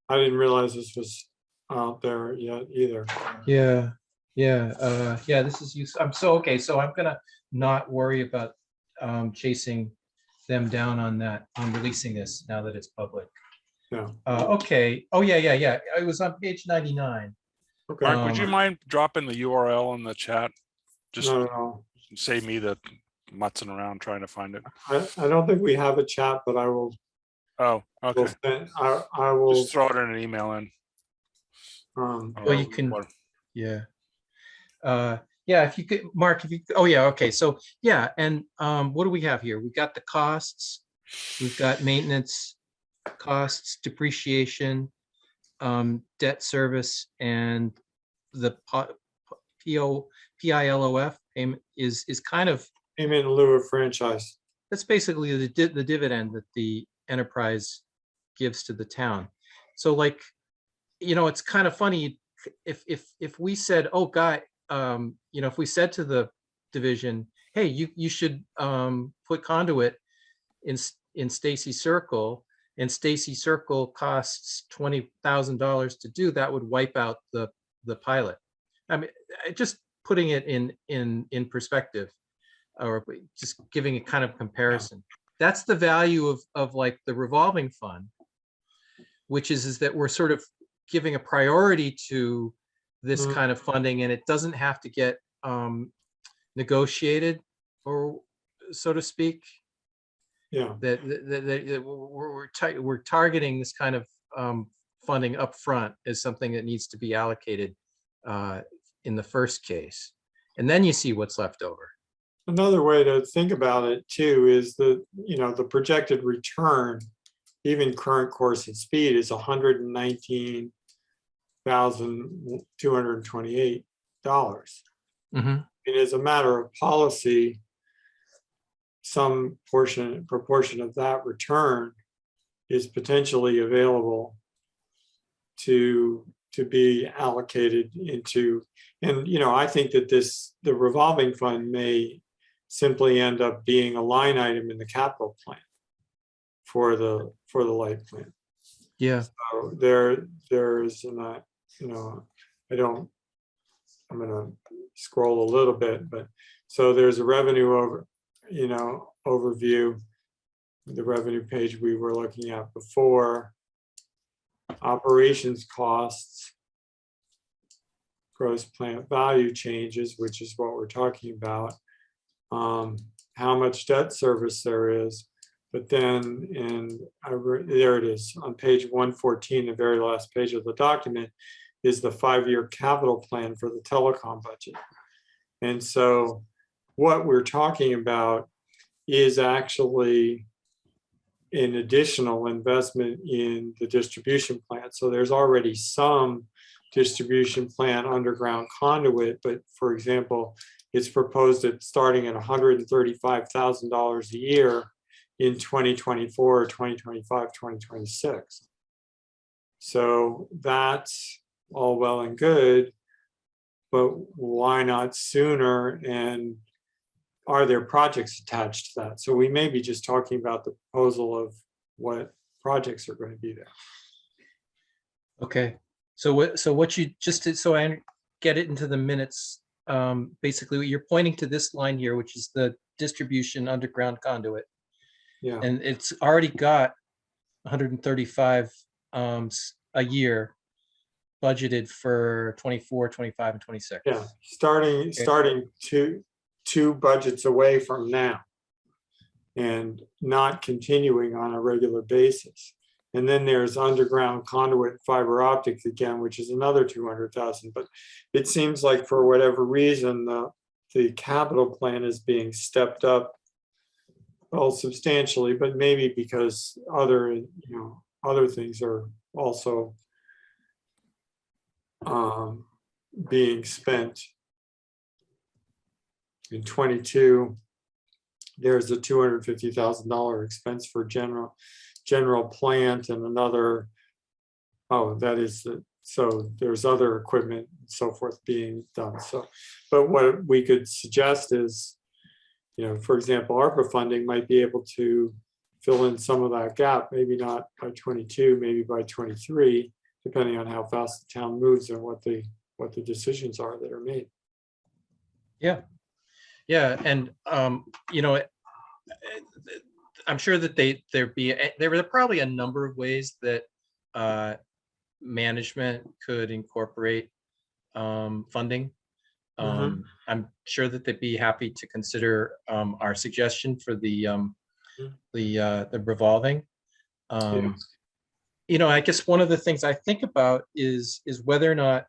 I didn't realize this was out there yet either. Yeah, this is useful. Okay, so I'm gonna not worry about chasing them down on that, on releasing this now that it's public. Yeah. Okay. Oh, yeah. It was on page 99. Okay. Mark, would you mind dropping the URL in the chat? Just No. save me the mutzing around trying to find it. I don't think we have a chat, but I will. Oh, okay. I will. Just throw it in an email in. Well, you can. What- Yeah. Yeah, if you could, Mark, oh yeah, okay, so yeah, and what do we have here? We've got the costs, we've got maintenance costs, depreciation, debt service, and the PILOF payment is kind of, Payment in lieu of franchise. that's basically the dividend that the enterprise gives to the town. So like, it's kind of funny if we said, oh, guy, if we said to the division, hey, you should put conduit in Stacy Circle, and Stacy Circle costs $20,000 to do, that would wipe out the pilot. I mean, just putting it in perspective, or just giving a kind of comparison. That's the value of like the revolving fund, which is that we're sort of giving a priority to this kind of funding, and it doesn't have to get negotiated, or so to speak. Yeah. That we're targeting this kind of funding up front as something that needs to be allocated in the first case, and then you see what's left over. Another way to think about it too is the projected return, even current course and speed, is $119,228. And as a matter of policy, some proportion of that return is potentially available to be allocated into, and I think that the revolving fund may simply end up being a line item in the capital plan for the light plan. Yeah. So there's not, I'm gonna scroll a little bit, but so there's a revenue overview, the revenue page we were looking at before, operations costs, gross plant value changes, which is what we're talking about, how much debt service there is, but then there it is on page 114, the very last page of the document, is the 5-year capital plan for the telecom budget. And so what we're talking about is actually an additional investment in the distribution plant. So there's already some distribution plant underground conduit, but for example, it's proposed at starting at $135,000 a year in 2024, 2025, 2026. So that's all well and good, but why not sooner? And are there projects attached to that? So we may be just talking about the proposal of what projects are going to be there. Okay. So what you just did, so I get it into the minutes, basically you're pointing to this line here, which is the distribution underground conduit. Yeah. And it's already got 135 a year, budgeted for 24, 25, and 26. Yeah, starting two budgets away from now and not continuing on a regular basis. And then there's underground conduit fiber optics again, which is another 200,000. But it seems like for whatever reason, the capital plan is being stepped up, well, substantially, but maybe because other things are also being spent. In 22, there's a $250,000 expense for general plant and another, so there's other equipment and so forth being done. So, but what we could suggest is, for example, ARPA funding might be able to fill in some of that gap, maybe not by 22, maybe by 23, depending on how fast the town moves and what the decisions are that are made. Yeah. Yeah. And, I'm sure that there were probably a number of ways that management could incorporate funding. I'm sure that they'd be happy to consider our suggestion for the revolving. I guess one of the things I think about is whether or not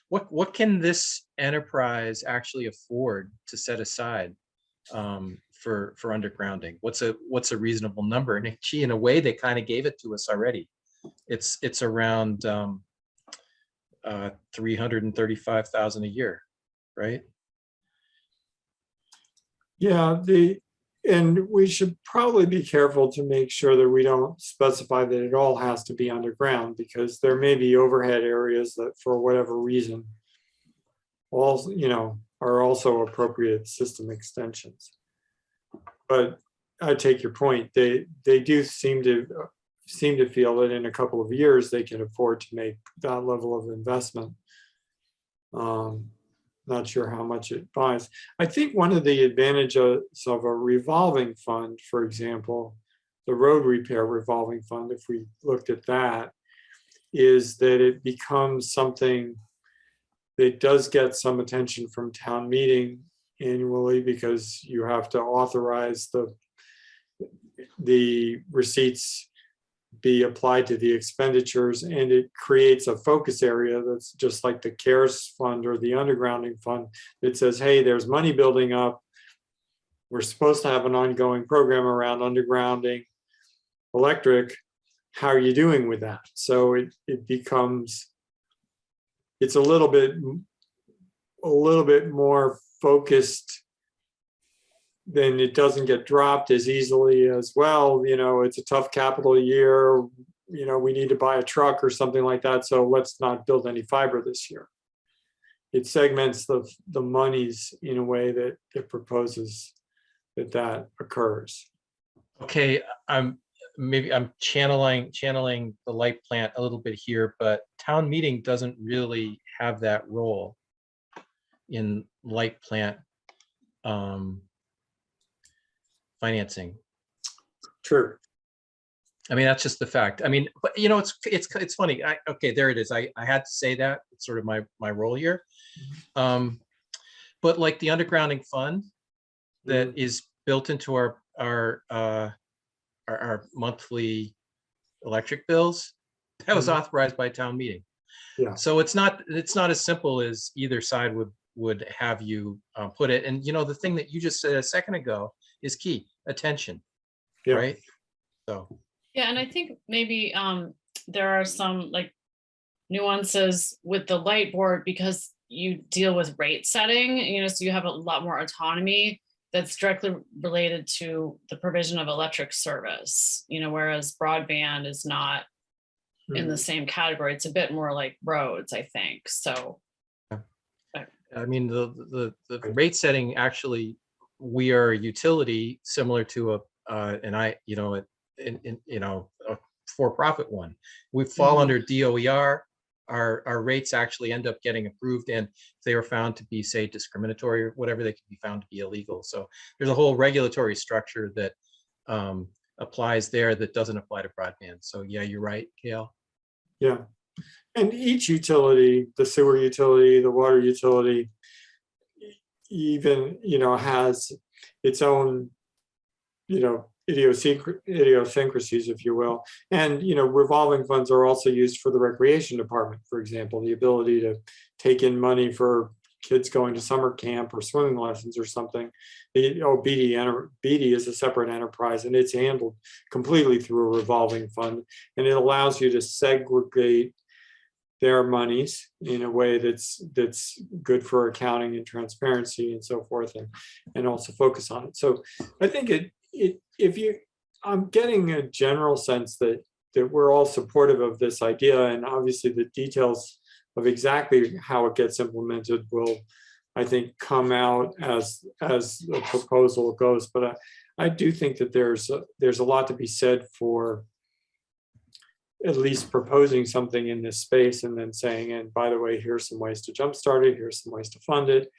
what can this enterprise actually afford to set aside for undergrounding? What's a reasonable number? And in a way, they kind of gave it to us already. It's around 335,000 a year, right? Yeah, and we should probably be careful to make sure that we don't specify that it all has to be underground, because there may be overhead areas that for whatever reason also, are also appropriate system extensions. But I take your point. They do seem to feel that in a couple of years they can afford to make that level of investment. Not sure how much it buys. I think one of the advantages of a revolving fund, for example, the road repair revolving fund, if we looked at that, is that it becomes something that does get some attention from town meeting annually, because you have to authorize the receipts be applied to the expenditures, and it creates a focus area that's just like the CARES fund or the undergrounding fund that says, hey, there's money building up. We're supposed to have an ongoing program around undergrounding electric. How are you doing with that? So it becomes, it's a little bit more focused. Then it doesn't get dropped as easily as, well, it's a tough capital year, we need to buy a truck or something like that, so let's not build any fiber this year. It segments the monies in a way that it proposes that occurs. Okay, I'm channeling the light plant a little bit here, but town meeting doesn't really have that role in light plant financing. True. I mean, that's just the fact. I mean, but it's funny. Okay, there it is. I had to say that. It's sort of my role here. But like the undergrounding fund that is built into our monthly electric bills, that was authorized by town meeting. Yeah. So it's not as simple as either side would have you put it. And the thing that you just said a second ago is key: attention. Yeah. Right. So. Yeah, and I think maybe there are some nuances with the light board, because you deal with rate setting, so you have a lot more autonomy that's directly related to the provision of electric service, whereas broadband is not in the same category. It's a bit more like roads, I think. So. I mean, the rate setting, actually, we are a utility similar to a for-profit one. We fall under DOER. Our rates actually end up getting approved, and if they are found to be, say, discriminatory or whatever, they can be found to be illegal. So there's a whole regulatory structure that applies there that doesn't apply to broadband. So yeah, you're right, Gail. Yeah, And each utility, the sewer utility, the water utility, even, has its own, idiosyncrasies, if you will. And, revolving funds are also used for the recreation department, for example, the ability to take in money for kids going to summer camp or swimming lessons or something. BD is a separate enterprise, and it's handled completely through a revolving fund. And it allows you to segregate their monies in a way that's good for accounting and transparency and so forth, and also focus on it. So I think I'm getting a general sense that we're all supportive of this idea, and obviously the details of exactly how it gets implemented will, I think, come out as the proposal goes. But I do think that there's a lot to be said for at least proposing something in this space, and then saying, and by the way, here's some ways to jumpstart it, here's some ways to fund it,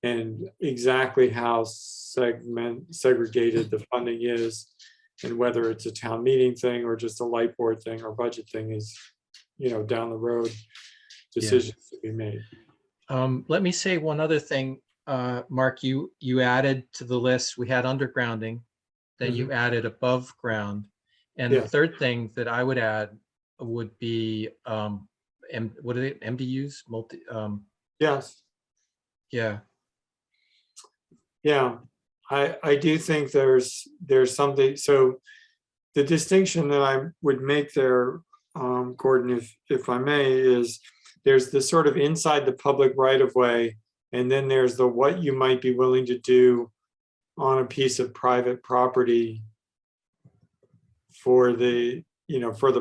and exactly how segregated the funding is, and whether it's a town meeting thing or just a light board thing or budget thing is, down the road decisions to be made. Let me say one other thing, Mark. You added to the list. We had undergrounding, then you added above ground, and the third thing that I would add would be what are they? MDUs? Yes. Yeah. Yeah, I do think there's something. So the distinction that I would make there, Gordon, if I may, is there's the sort of inside the public right of way, and then there's the what you might be willing to do on a piece of private property for the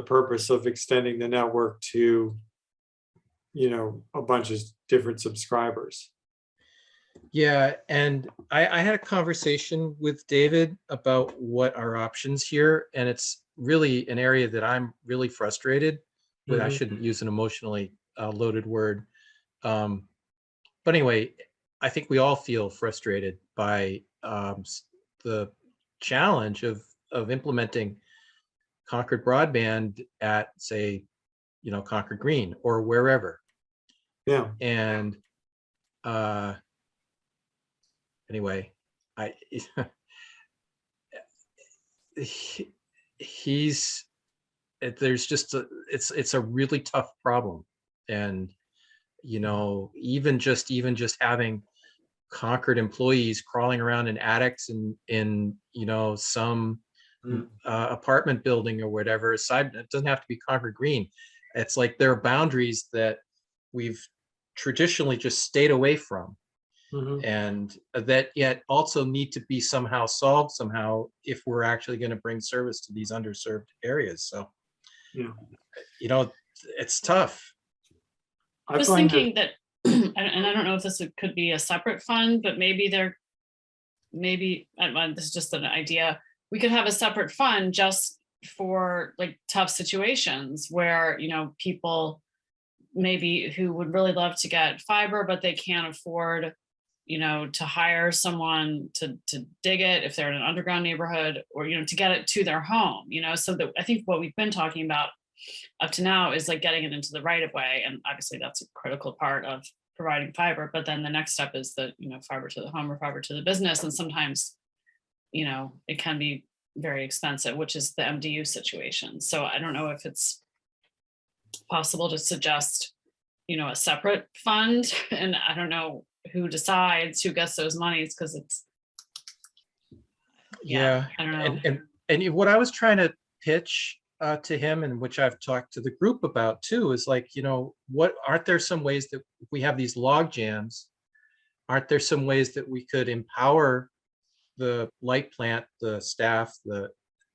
purpose of extending the network to, a bunch of different subscribers. Yeah, and I had a conversation with David about what our options here, and it's really an area that I'm really frustrated with. I shouldn't use an emotionally loaded word. But anyway, I think we all feel frustrated by the challenge of implementing Concord broadband at, say, Concord Green or wherever. Yeah. And anyway, there's just it's a really tough problem. And even just having Concord employees crawling around in attics and in some apartment building or whatever, aside, it doesn't have to be Concord Green. It's like there are boundaries that we've traditionally just stayed away from, and that yet also need to be somehow solved somehow if we're actually going to bring service to these underserved areas. So it's tough. I was thinking that, and I don't know if this could be a separate fund, but maybe this is just an idea. We could have a separate fund just for like tough situations where, people maybe who would really love to get fiber, but they can't afford, to hire someone to dig it if they're in an underground neighborhood, or, to get it to their home, so that I think what we've been talking about up to now is like getting it into the right of way. And obviously that's a critical part of providing fiber. But then the next step is the, fiber to the home or fiber to the business. And sometimes, it can be very expensive, which is the MDU situation. So I don't know if it's possible to suggest, a separate fund. And I don't know who decides who gets those monies, because it's, I don't know. And what I was trying to pitch to him, and which I've talked to the group about too, is like, what aren't there some ways that if we have these log jams, aren't there some ways that we could empower the light plant, the staff,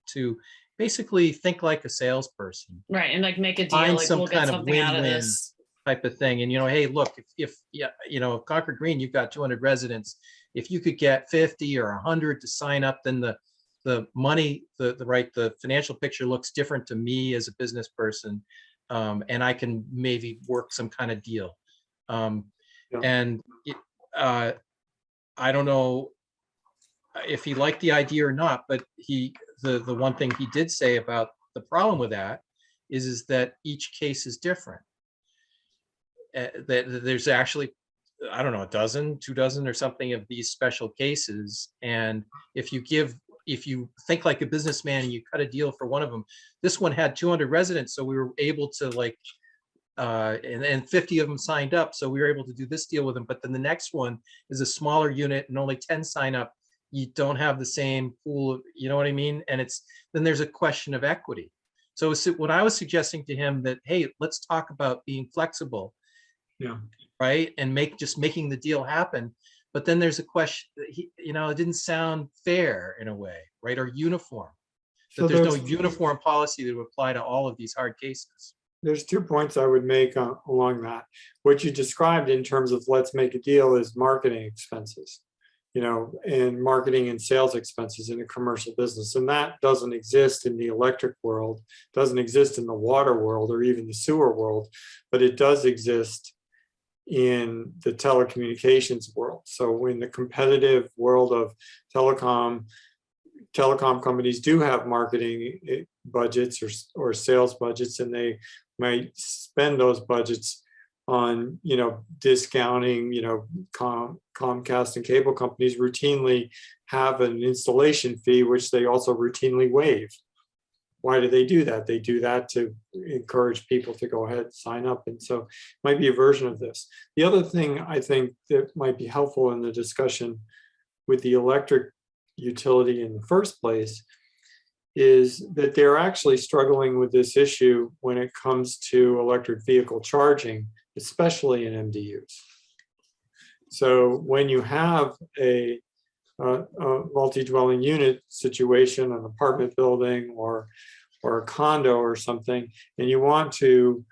to basically think like a salesperson, right? And like make a deal, find like some we'll get kind of something out of win-win this type of thing. And hey, look, if Concord Green, you've got 200 residents. If you could get 50 or 100 to sign up, then the money, the financial picture looks different to me as a business person, and I can maybe work some kind of deal. And I don't know if he liked the idea or not, but the one thing he did say about the problem with that is that each case is different. that there's actually, I don't know, a dozen, 2 dozen or something of these special cases. And if you think like a businessman and you cut a deal for one of them, this one had 200 residents. So we were able to like, and 50 of them signed up. So we were able to do this deal with them. But then the next one is a smaller unit and only 10 sign up. You don't have the same pool of, you know what I mean? And then there's a question of equity. So when I was suggesting to him that, hey, let's talk about being flexible, Yeah. right? And making the deal happen. But then there's a question, it didn't sound fair in a way, right? Or uniform. So That there's no uniform policy that would apply to all of these hard cases. There's 2 points I would make along that. What you described in terms of let's make a deal is marketing expenses, and marketing and sales expenses in a commercial business. And that doesn't exist in the electric world, doesn't exist in the water world or even the sewer world, but it does exist in the telecommunications world. So in the competitive world of telecom companies do have marketing budgets or sales budgets, and they might spend those budgets on, discounting, Comcast and cable companies routinely have an installation fee, which they also routinely waive. Why do they do that? They do that to encourage people to go ahead and sign up. And so it might be a version of this. The other thing I think that might be helpful in the discussion with the electric utility in the first place is that they're actually struggling with this issue when it comes to electric vehicle charging, especially in MDUs. So when you have a multi-dwelling unit situation, an apartment building or a condo or something, and you want to,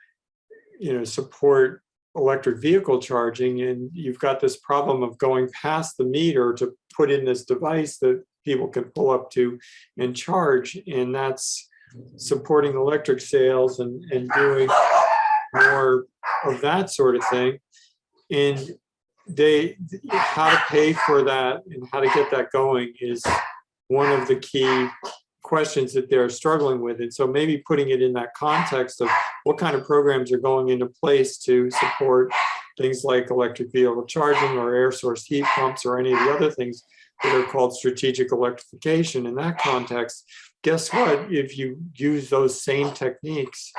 support electric vehicle charging, and you've got this problem of going past the meter to put in this device that people can pull up to and charge, and that's supporting electric sales and doing more of that sort of thing. And how to pay for that and how to get that going is one of the key questions that they're struggling with. And so maybe putting it in that context of what kind of programs are going into place to support things like electric vehicle charging or air source heat pumps or any of the other things that are called strategic electrification. In that context, guess what? If you use those same techniques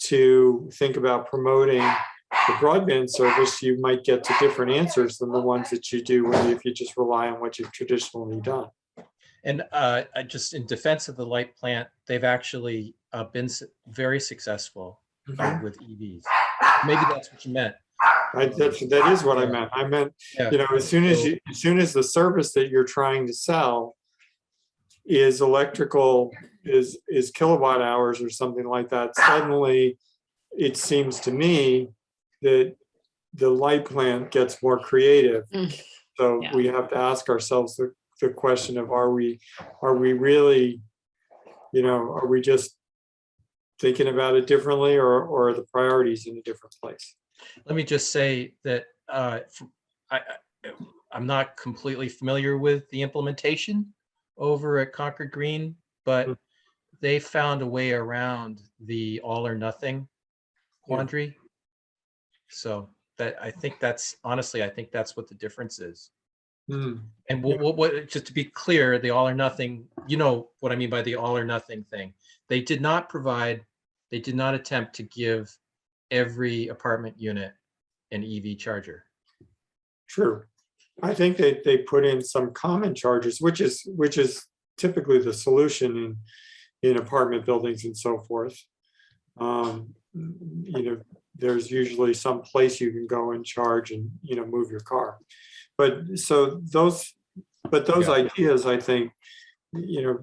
to think about promoting the broadband service, you might get to different answers than the ones that you do if you just rely on what you've traditionally done. And just in defense of the light plant, they've actually been very successful with EVs. Maybe that's what you meant. That is what I meant. I meant, as soon as the service that you're trying to sell is electrical, is kilowatt hours or something like that, suddenly it seems to me that the light plant gets more creative. So we have to ask ourselves the question of, are we really, are we just thinking about it differently, or are the priorities in a different place? Let me just say that I'm not completely familiar with the implementation over at Concord Green, but they found a way around the all or nothing quandary. So I think that's what the difference is. And what just to be clear, the all or nothing, what I mean by the all or nothing thing. They did not attempt to give every apartment unit an EV charger. True. I think they put in some common chargers, which is typically the solution in apartment buildings and so forth. There's usually some place you can go and charge and move your car. But those ideas, I think,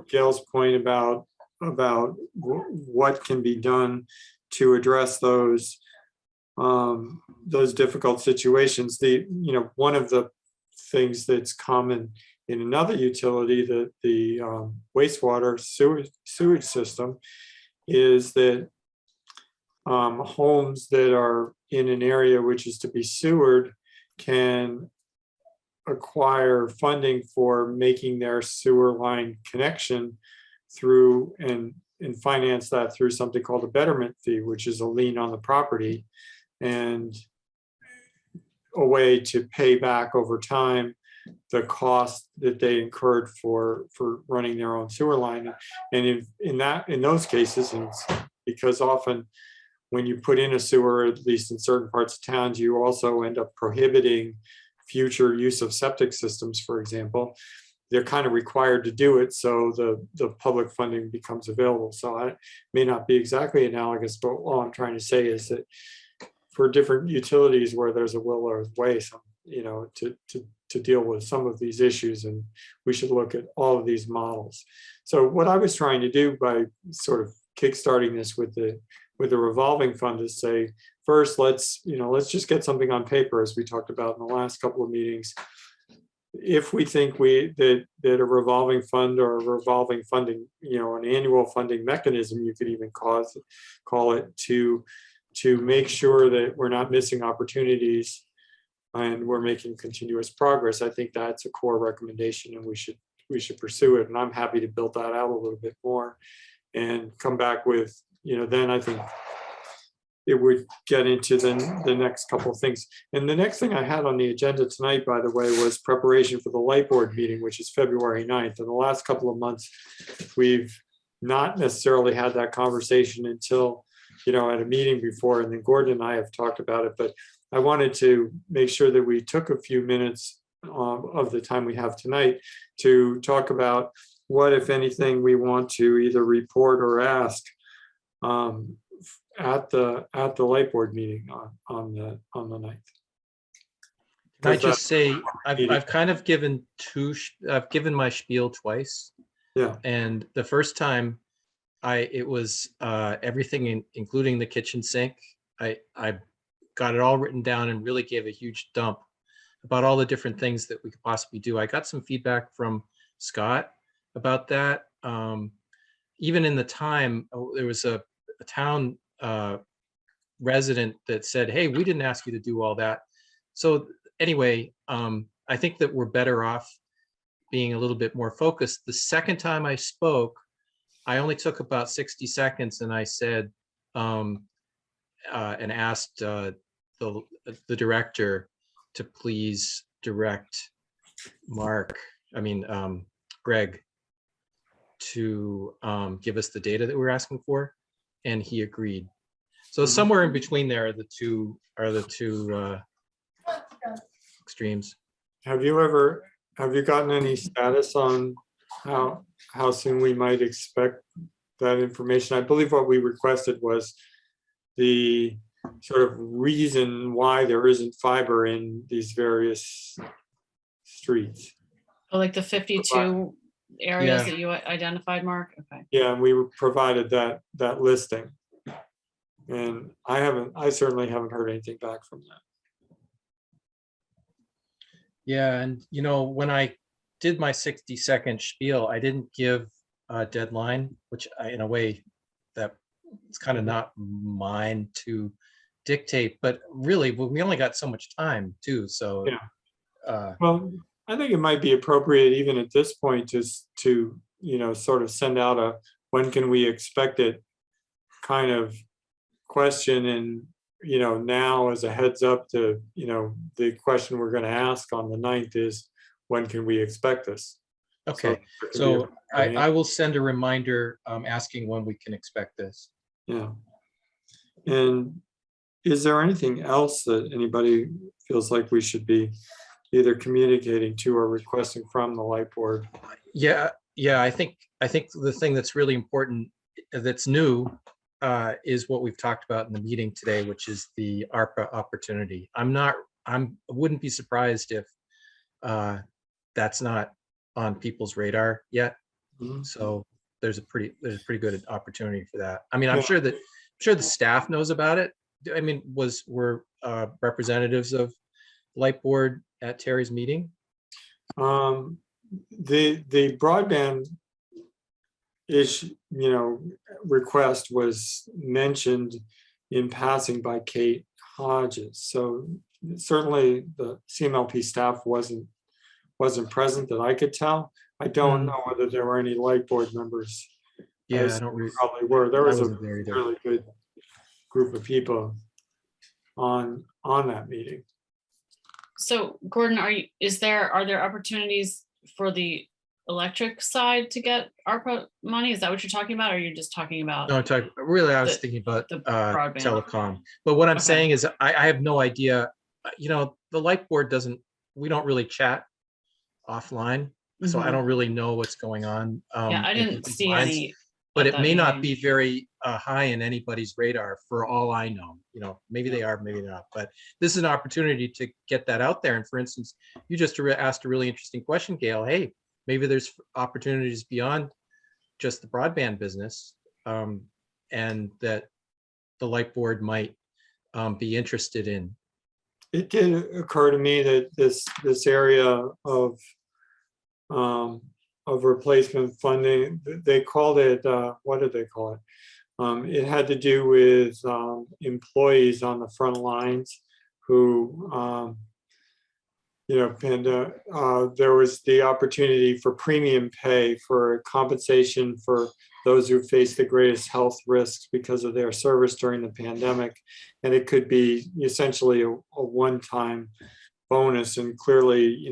Gail's point about what can be done to address those difficult situations. One of the things that's common in another utility, the wastewater sewage system, is that homes that are in an area which is to be sewered can acquire funding for making their sewer line connection through and finance that through something called a betterment fee, which is a lien on the property. And a way to pay back over time the cost that they incurred for running their own sewer line. And in those cases, and it's because often when you put in a sewer, at least in certain parts of towns, you also end up prohibiting future use of septic systems, for example. They're kind of required to do it, so the public funding becomes available. So I may not be exactly analogous, but all I'm trying to say is that for different utilities where there's a will or a way, to deal with some of these issues, and we should look at all of these models. So what I was trying to do by sort of kickstarting this with the revolving fund is say, first, let's just get something on paper, as we talked about in the last couple of meetings. If we think that a revolving fund or a revolving funding, an annual funding mechanism, you could even call it, to make sure that we're not missing opportunities and we're making continuous progress. I think that's a core recommendation, and we should pursue it. And I'm happy to build that out a little bit more and come back with, then I think it would get into the next couple of things. And the next thing I had on the agenda tonight, by the way, was preparation for the light board meeting, which is February 9th. In the last couple of months, we've not necessarily had that conversation until, at a meeting before, and then Gordon and I have talked about it, but I wanted to make sure that we took a few minutes of the time we have tonight to talk about what, if anything, we want to either report or ask at the light board meeting on the 9th. Can I just say, I've kind of given I've given my spiel twice. Yeah. And the first time it was everything including the kitchen sink. I got it all written down and really gave a huge dump about all the different things that we could possibly do. I got some feedback from Scott about that. Even in the time, there was a town resident that said, hey, we didn't ask you to do all that. So anyway, I think that we're better off being a little bit more focused. The second time I spoke, I only took about 60 seconds and I said, and asked the director to please direct Greg to give us the data that we're asking for, and he agreed. So somewhere in between there are the two extremes. Have you gotten any status on how soon we might expect that information? I believe what we requested was the sort of reason why there isn't fiber in these various streets. Oh, like the 52 areas that you identified, Mark? Okay. Yeah, and we provided that listing. And I certainly haven't heard anything back from that. Yeah, and when I did my 60-second spiel, I didn't give a deadline, which in a way that it's kind of not mine to dictate, but really we only got so much time too. So yeah. Well, I think it might be appropriate even at this point to sort of send out a when can we expect it kind of question, and now as a heads up to the question we're going to ask on the 9th is when can we expect this? Okay, so I will send a reminder asking when we can expect this. Yeah. And is there anything else that anybody feels like we should be either communicating to or requesting from the light board? Yeah, I think the thing that's really important that's new is what we've talked about in the meeting today, which is the ARPA opportunity. I wouldn't be surprised if that's not on people's radar yet. Mm-hmm. So there's a pretty good opportunity for that. I mean, I'm sure the staff knows about it. I mean, were representatives of light board at Terry's meeting? The broadband request was mentioned in passing by Kate Hodges. So certainly the CMLP staff wasn't present that I could tell. I don't know whether there were any light board members. Yeah, I don't really. Probably were. There was a really good group of people on that meeting. So Gordon, are there opportunities for the electric side to get ARPA money? Is that what you're talking about? Or are you just talking about? No, really, I was The- thinking about the broadband. telecom. But what I'm Okay. saying is I have no idea, the light board we don't really chat offline. So I Mhm. don't really know what's going on. Yeah, I in didn't people's see minds. any. But at it that may not meeting. be very high in anybody's radar for all I know. Maybe they are, maybe they're not. But this is an opportunity to get that out there. And for instance, you just asked a really interesting question, Gail. Hey, maybe there's opportunities beyond just the broadband business, and that the light board might be interested in. It did occur to me that this area of replacement funding, they called it, what did they call it? It had to do with employees on the front lines who, there was the opportunity for premium pay for compensation for those who face the greatest health risks because of their service during the pandemic. And it could be essentially a one-time bonus. And clearly,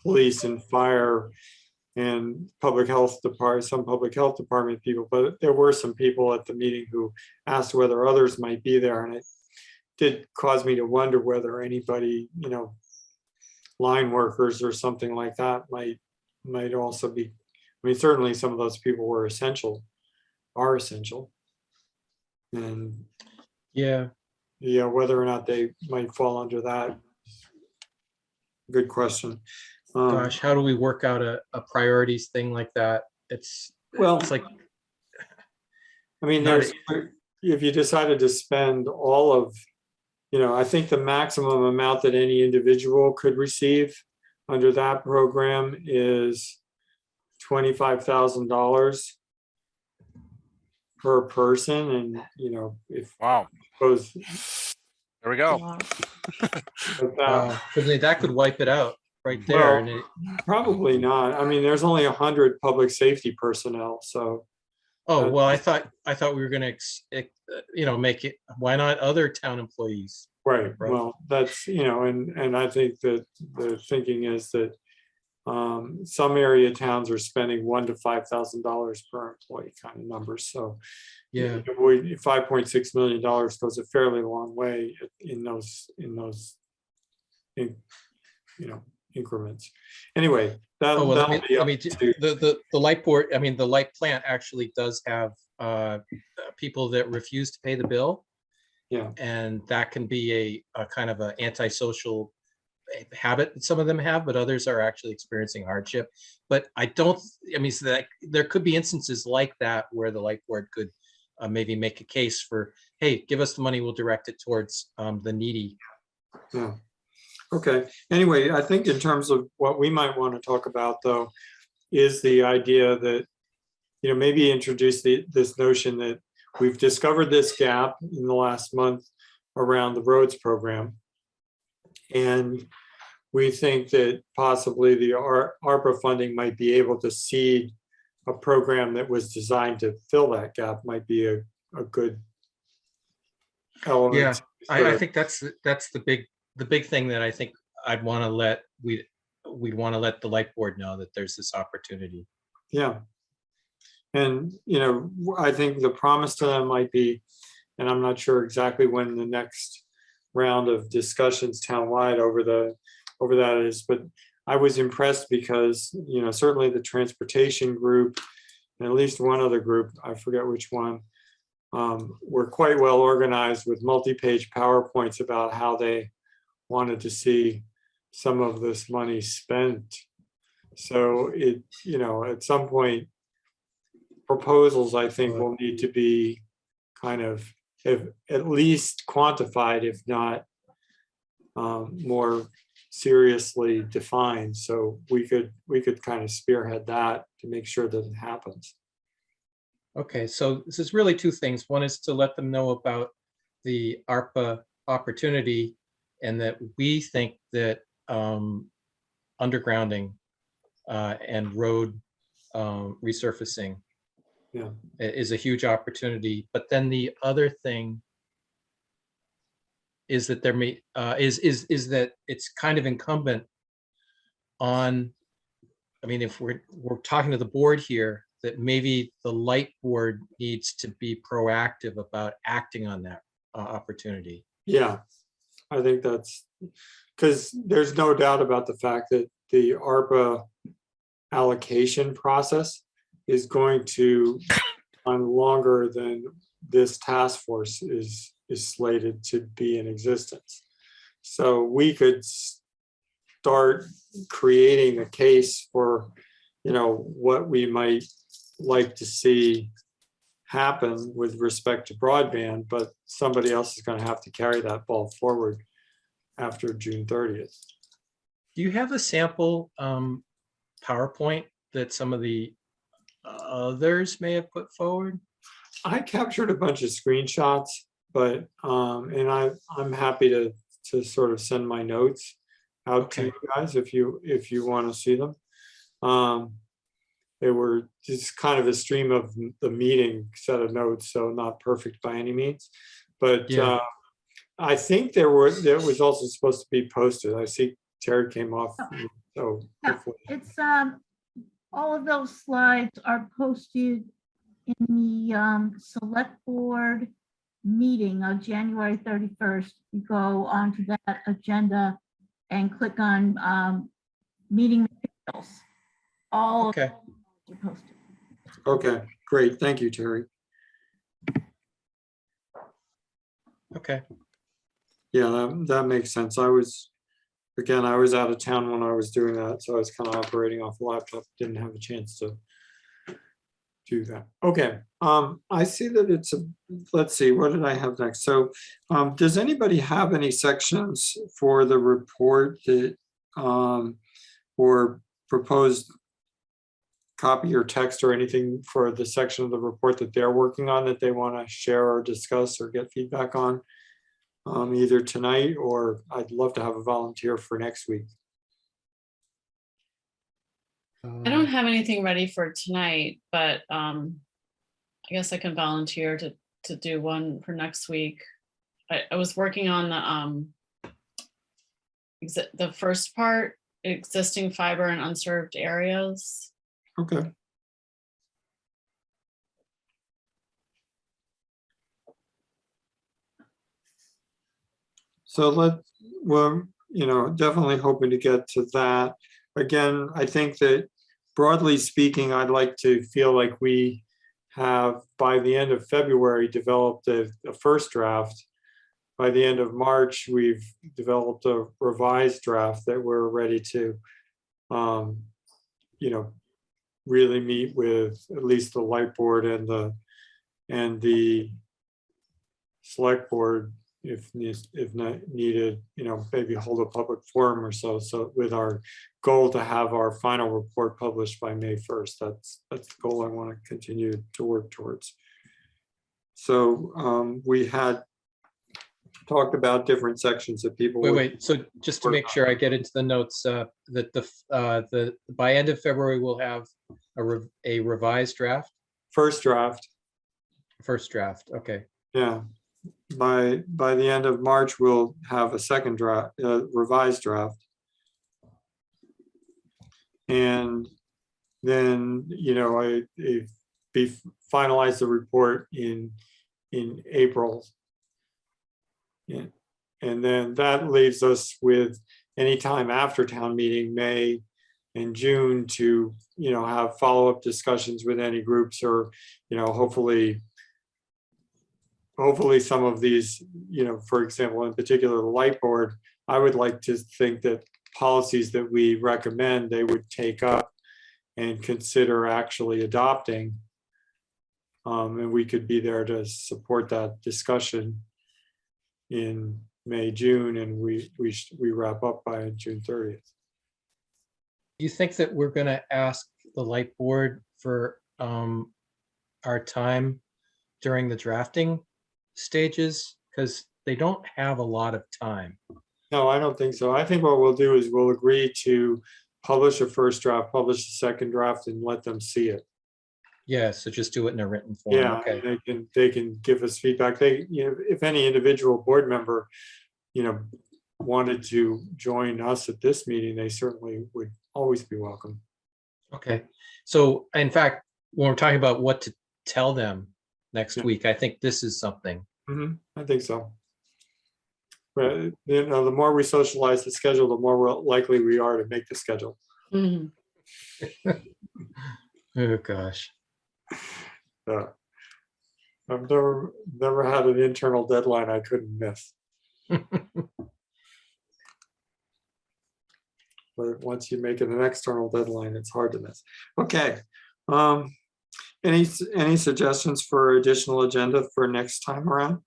police and fire and some public health department people, but there were some people at the meeting who asked whether others might be there. And it did cause me to wonder whether anybody, line workers or something like that might also be. I mean, certainly some of those people are essential. And Yeah. whether or not they might fall under that. Good question. Gosh, how do we work out a priorities thing like that? It's like, I mean, if you decided to spend all of, I think the maximum amount that any individual could receive under that program is $25,000 per person. And, if Wow. suppose There we go. Wow. that could wipe it out right there. Well, probably not. I mean, there's only 100 public safety personnel, so. Well, I thought we were going to, make it. Why not other town employees? Right. Well, that's, and I think that the thinking is that some area towns are spending $1,000 to $5,000 per employee kind of numbers. So Yeah. $5.6 million goes a fairly long way in those increments. Anyway, Let me, to the light board, the light plant actually does have people that refuse to pay the bill. Yeah. And that can be a kind of an antisocial habit that some of them have, but others are actually experiencing hardship. But so that there could be instances like that where the light board could maybe make a case for, hey, give us the money, we'll direct it towards the needy. Yeah. Okay. Anyway, I think in terms of what we might want to talk about, though, is the idea that, maybe introduce this notion that we've discovered this gap in the last month around the roads program. And we think that possibly the ARPA funding might be able to seed a program that was designed to fill that gap, might be a good element. Yeah, I think that's the big thing that I think we'd want to let the light board know that there's this opportunity. Yeah. And, I think the promise to them might be, and I'm not sure exactly when the next round of discussions townwide over that is, but I was impressed because, certainly the transportation group and at least one other group, I forget which one, were quite well organized with multi-page PowerPoints about how they wanted to see some of this money spent. So at some point, proposals, I think, will need to be kind of at least quantified, if not more seriously defined. So we could kind of spearhead that to make sure that it happens. Okay, so this is really two things. One is to let them know about the ARPA opportunity, and that we think that undergrounding and road resurfacing is a huge opportunity. But then the other thing is that there may, is that it's kind of incumbent on, I mean, if we're talking to the board here, that maybe the light board needs to be proactive about acting on that opportunity. Yeah, I think that's, because there's no doubt about the fact that the ARPA allocation process is going to run longer than this task force is slated to be in existence. So we could start creating a case for, you know, what we might like to see happen with respect to broadband, but somebody else is going to have to carry that ball forward after June 30th. Do you have a sample PowerPoint that some of the others may have put forward? I captured a bunch of screenshots, but and I'm happy to sort of send my notes out to Okay. you guys if you want to see them. They were just kind of a stream of the meeting set of notes, so not perfect by any means. But Yeah. I think there was also supposed to be posted. I see Terry came off, so Yeah, hopefully. it's all of those slides are posted in the select board meeting of January 31st. You go onto that agenda and click on meeting materials. All of Okay. those are posted. Okay, great. Thank you, Terry. Okay. Yeah, that makes sense. I was out of town when I was doing that, so I was kind of operating off a laptop, didn't have a chance to do that. Okay, I see that it's let's see, what did I have next? So does anybody have any sections for the report that or proposed copy or text or anything for the section of the report that they're working on that they want to share or discuss or get feedback on? Either tonight, or I'd love to have a volunteer for next week. I don't have anything ready for tonight, but I guess I can volunteer to do one for next week. I was working on the first part, existing fiber and unserved areas. Okay. So we're, definitely hoping to get to that. Again, I think that broadly speaking, I'd like to feel like we have, by the end of February, developed a first draft. By the end of March, we've developed a revised draft that we're ready to, really meet with at least the light board and the select board, if not needed, maybe hold a public forum or so. So with our goal to have our final report published by May 1st, that's the goal I want to continue to work towards. So we had talked about different sections that people. Wait. So just to make sure I get into the notes, that the by end of February we'll have a revised draft. First draft. First draft. Okay. Yeah. By the end of March, we'll have a second draft, revised draft. And then, I finalize the report in April. Yeah. And then that leaves us with any time after town meeting, May and June, to, have follow-up discussions with any groups, or, hopefully some of these, for example, in particular, the light board, I would like to think that policies that we recommend they would take up and consider actually adopting. And we could be there to support that discussion in May, June, and we wrap up by June 30th. Do you think that we're going to ask the light board for our time during the drafting stages? Because they don't have a lot of time. No, I don't think so. I think what we'll do is we'll agree to publish a first draft, publish a second draft, and let them see it. Yeah, so just do it in a written form. Yeah, Okay. they can give us feedback. They, if any individual board member wanted to join us at this meeting, they certainly would always be welcome. Okay, so in fact, when we're talking about what to tell them next Yeah. week, I think this is something. I think so. But the more we socialize the schedule, the more likely we are to make the schedule. Mhm. Oh, gosh. I've never had an internal deadline I couldn't miss. But once you make it an external deadline, it's hard to miss. Okay. Any suggestions for additional agenda for next time around?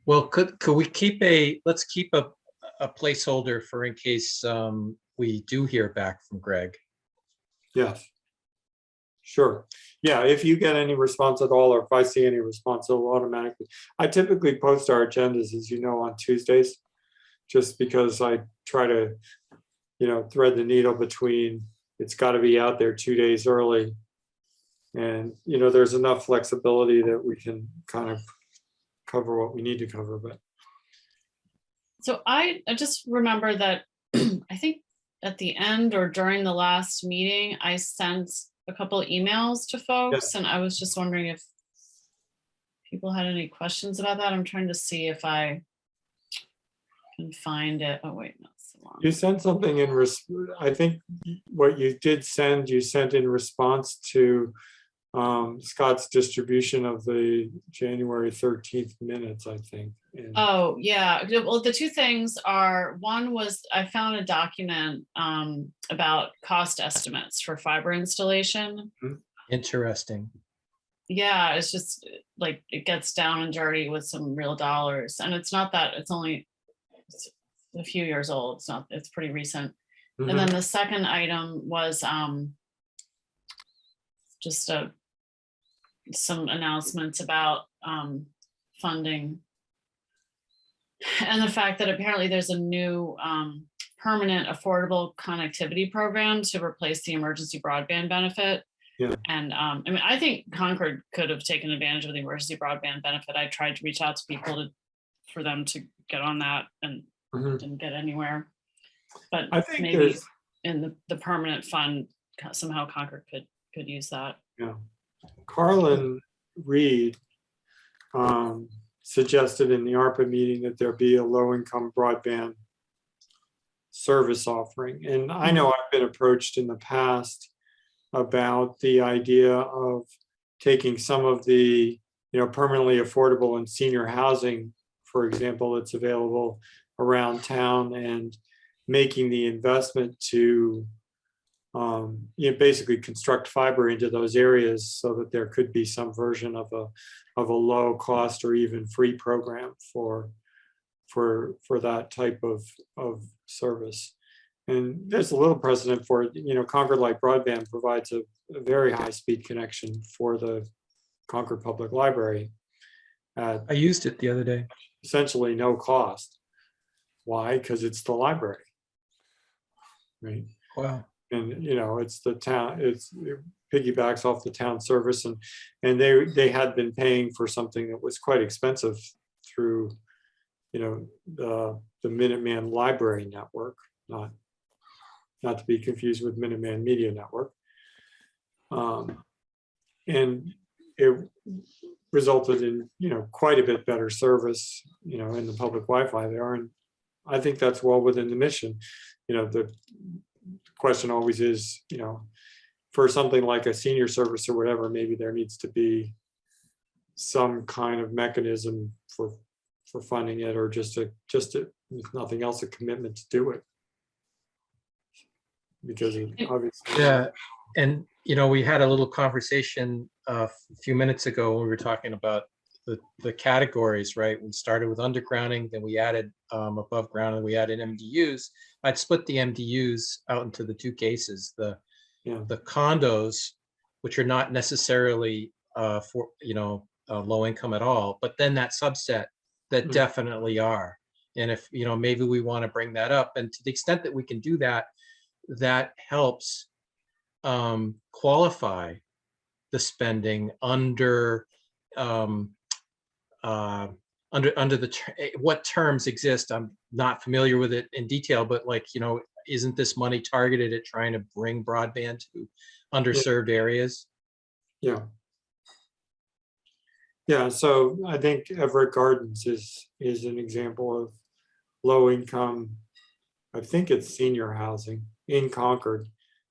Well, could we keep let's keep a placeholder for in case we do hear back from Greg. Yes. Sure. Yeah, if you get any response at all, or if I see any response, it'll automatically. I typically post our agendas, as you know, on Tuesdays, just because I try to, thread the needle between it's got to be out there 2 days early. And, there's enough flexibility that we can kind of cover what we need to cover. But So I just remember that I think at the end or during the last meeting, I sent a couple of emails to folks, and I was just wondering if people had any questions about that. I'm trying to see if I can find it. Oh wait, no, it's so long. you sent something I think what you did send, you sent in response to Scott's distribution of the January 13th minutes, I think. And Oh, yeah. Well, the two things are, one was I found a document about cost estimates for fiber installation. Interesting. Yeah, it's just like it gets down and dirty with some real dollars. And it's not that, it's a few years old. It's pretty recent. And then the second item was just some announcements about funding. And the fact that apparently there's a new permanent affordable connectivity program to replace the emergency broadband benefit. Yeah. And I think Concord could have taken advantage of the emergency broadband benefit. I tried to reach out to people for them to get on that and didn't get anywhere. But I think maybe in the permanent fund, somehow Concord could use that. Yeah. Carlin Reed suggested in the ARPA meeting that there be a low-income broadband service offering. And I know I've been approached in the past about the idea of taking some of the, permanently affordable and senior housing, for example, that's available around town, and making the investment to basically construct fiber into those areas so that there could be some version of a low cost or even free program for that type of service. And there's a little precedent for it. Concord Light Broadband provides a very high speed connection for the Concord Public Library at I used it the other day. essentially no cost. Why? Because it's the library, right? Wow. And it's the town, it piggybacks off the town service, and they had been paying for something that was quite expensive through the Minuteman Library Network, not to be confused with Minuteman Media Network. And it resulted in quite a bit better service in the public Wi-Fi there, and I think that's well within the mission. The question always is, for something like a senior service or whatever, maybe there needs to be some kind of mechanism for funding it, or just if nothing else, a commitment to do it. Because obviously. Yeah. And, we had a little conversation a few minutes ago when we were talking about the categories, right? We started with undergrounding, then we added above ground, and we added MDUs. I'd split the MDUs out into the two cases, the condos, which are not necessarily for, low income at all, but then that subset that definitely are. And if, maybe we want to bring that up, and to the extent that we can do that, that helps qualify the spending under under what terms exist. I'm not familiar with it in detail, but like, isn't this money targeted at trying to bring broadband to underserved areas? Yeah. Yeah, so I think Everett Gardens is an example of low income, I think it's senior housing in Concord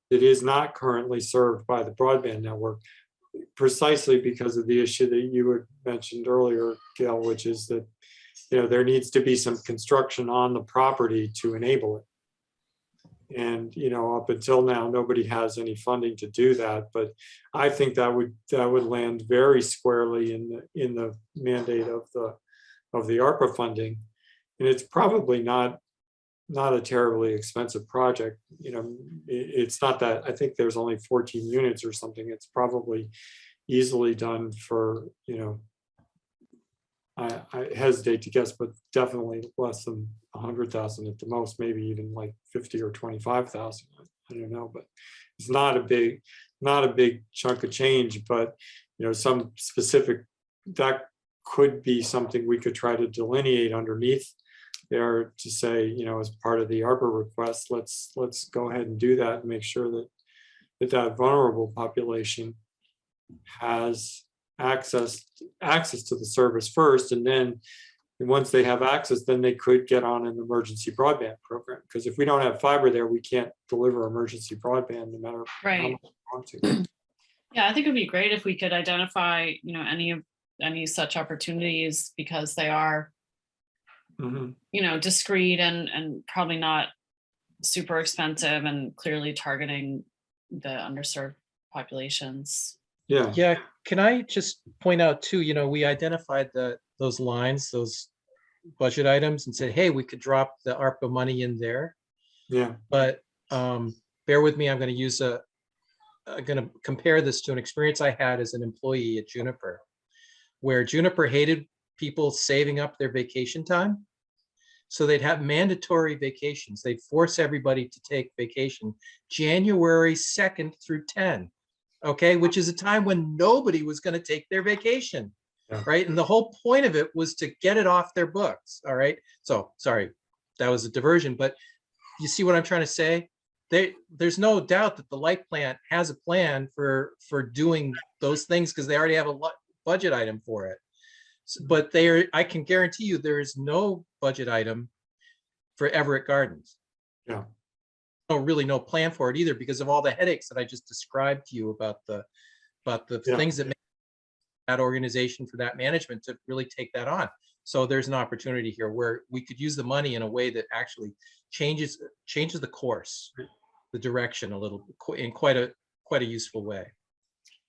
that is not currently served by the broadband network, precisely because of the issue that you had mentioned earlier, Gail, which is that, there needs to be some construction on the property to enable it. And, up until now, nobody has any funding to do that, but I think that would land very squarely in the mandate of the ARPA funding. And it's probably not a terribly expensive project. It's not that, I think there's only 14 units or something. It's probably easily done for, I hesitate to guess, but definitely less than 100,000 at the most, maybe even like 50 or 25,000. I don't know, but it's not a big chunk of change, but some specific, that could be something we could try to delineate underneath there to say, as part of the ARPA request, let's go ahead and do that and make sure that vulnerable population has access to the service first, and then once they have access, then they could get on an emergency broadband program. Because if we don't have fiber there, we can't deliver emergency broadband no matter how much we want to. Yeah, I think it'd be great if we could identify, any such opportunities, because they are, discreet and probably not super expensive and clearly targeting the underserved populations. Yeah. Can I just point out too, we identified those lines, those budget items, and said, hey, we could drop the ARPA money in there. Yeah. But bear with me, I'm going to compare this to an experience I had as an employee at Juniper, where Juniper hated people saving up their vacation time. So they'd have mandatory vacations. They'd force everybody to take vacation January 2nd through 10. Okay, which is a time when nobody was going to take their vacation, right? And the whole point of it was to get it off their books. All right. So sorry, that was a diversion, but you see what I'm trying to say? There's no doubt that the light plant has a plan for doing those things because they already have a budget item for it. But I can guarantee you there is no budget item for Everett Gardens. Yeah. Really no plan for it either, because of all the headaches that I just described to you about the things that make that organization, for that management to really take that on. So there's an opportunity here where we could use the money in a way that actually changes the course, the direction a little, in quite a useful way.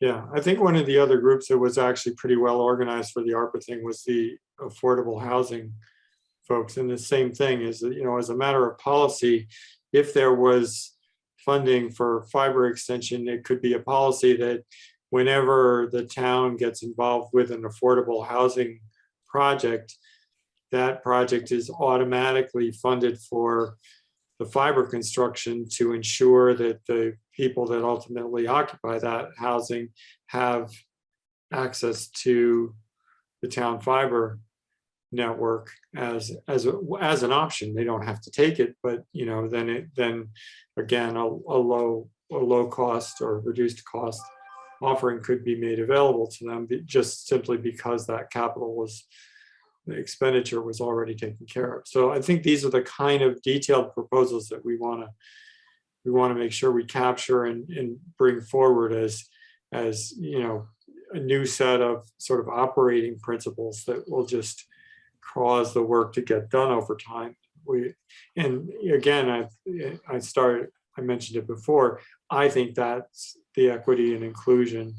Yeah, I think one of the other groups that was actually pretty well organized for the ARPA thing was the affordable housing folks. And the same thing is that, as a matter of policy, if there was funding for fiber extension, it could be a policy that whenever the town gets involved with an affordable housing project, that project is automatically funded for the fiber construction to ensure that the people that ultimately occupy that housing have access to the town fiber network as an option. They don't have to take it, but then again a low cost or reduced cost offering could be made available to them, just simply because that the expenditure was already taken care of. So I think these are the kind of detailed proposals that we want to make sure we capture and bring forward as a new set of sort of operating principles that will just cause the work to get done over time. And again, I mentioned it before, I think that's the equity and inclusion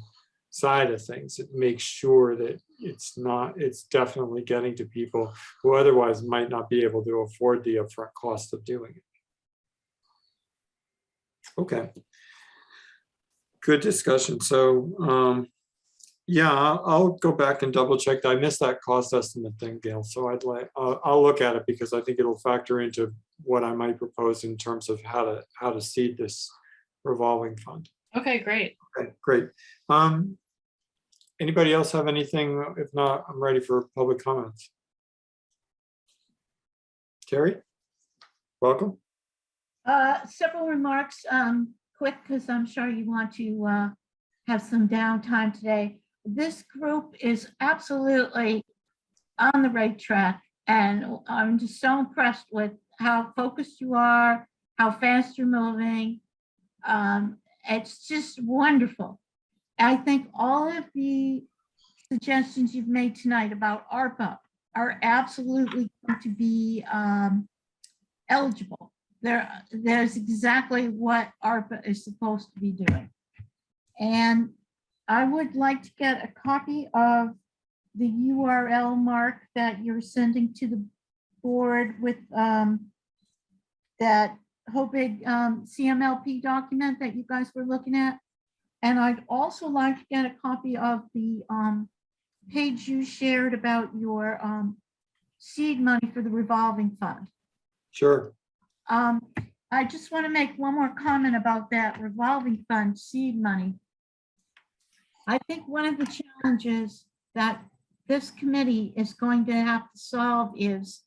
side of things. It makes sure that it's definitely getting to people who otherwise might not be able to afford the upfront cost of doing it. Okay. Good discussion. So yeah, I'll go back and double check. I missed that cost estimate thing, Gail. So I'll look at it because I think it'll factor into what I might propose in terms of how to seed this revolving fund. Okay, great. Okay, great. Anybody else have anything? If not, I'm ready for public comments. Terry, welcome. Several remarks, quick, because I'm sure you want to have some downtime today. This group is absolutely on the right track, and I'm just so impressed with how focused you are, how fast you're moving. It's just wonderful. I think all of the suggestions you've made tonight about ARPA are absolutely going to be eligible. There's exactly what ARPA is supposed to be doing. And I would like to get a copy of the URL, Mark, that you're sending to the board with that whole big CMLP document that you guys were looking at. And I'd also like to get a copy of the page you shared about your seed money for the revolving fund. Sure. I just want to make one more comment about that revolving fund seed money. I think one of the challenges that this committee is going to have to solve is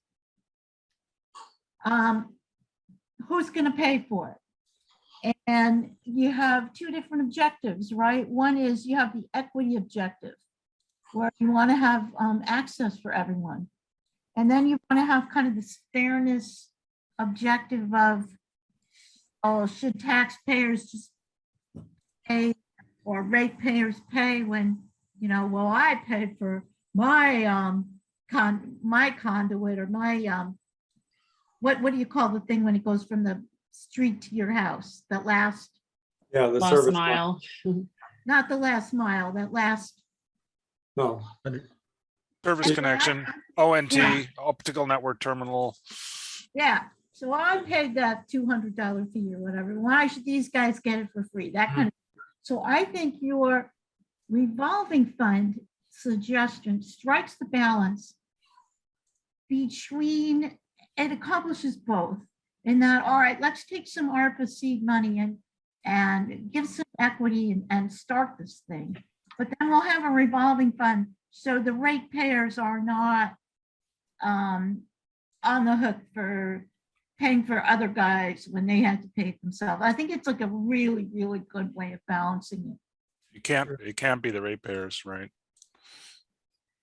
who's going to pay for it. And you have two different objectives, right? One is you have the equity objective, where you want to have access for everyone. And then you want to have kind of this fairness objective of, oh, should taxpayers just pay or ratepayers pay when, you know, well, I paid for my my conduit or my what do you call the thing when it goes from the street to your house? That last, Yeah, the Last service. mile. not the last mile, that last. No, Service Yeah. connection, ONT, Yeah. optical network terminal. Yeah, so I paid that $200 fee or whatever. Why should these guys get it for free? That kind of. So I think your revolving fund suggestion strikes the balance between, it accomplishes both in that, all right, let's take some ARPA seed money and give some equity and start this thing. But then we'll have a revolving fund so the ratepayers are not on the hook for paying for other guys when they had to pay it themselves. I think it's like a really, really good way of balancing it. It can't be the ratepayers, right?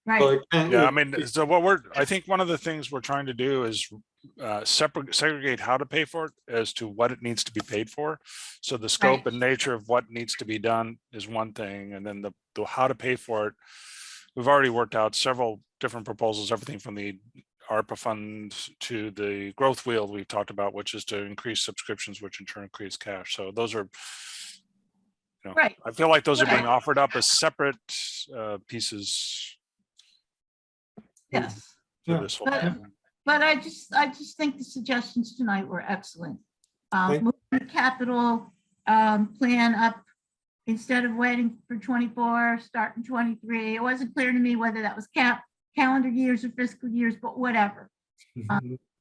well, Right, it can't- Yeah, I mean, so I think one of the things we're trying to do is segregate how to pay for it as to what it needs to be paid for. So the scope Right. and nature of what needs to be done is one thing, and then the how to pay for it. We've already worked out several different proposals, everything from the ARPA fund to the growth wheel we've talked about, which is to increase subscriptions, which in turn creates cash. So those are, you know, right. I feel like those are being Right. offered up as separate pieces Yes. to Yeah. this whole But- thing. But I just think the suggestions tonight were excellent. Thank- Moving the capital plan up instead of waiting for 24, starting 23. It wasn't clear to me whether that was calendar years or fiscal years, but whatever.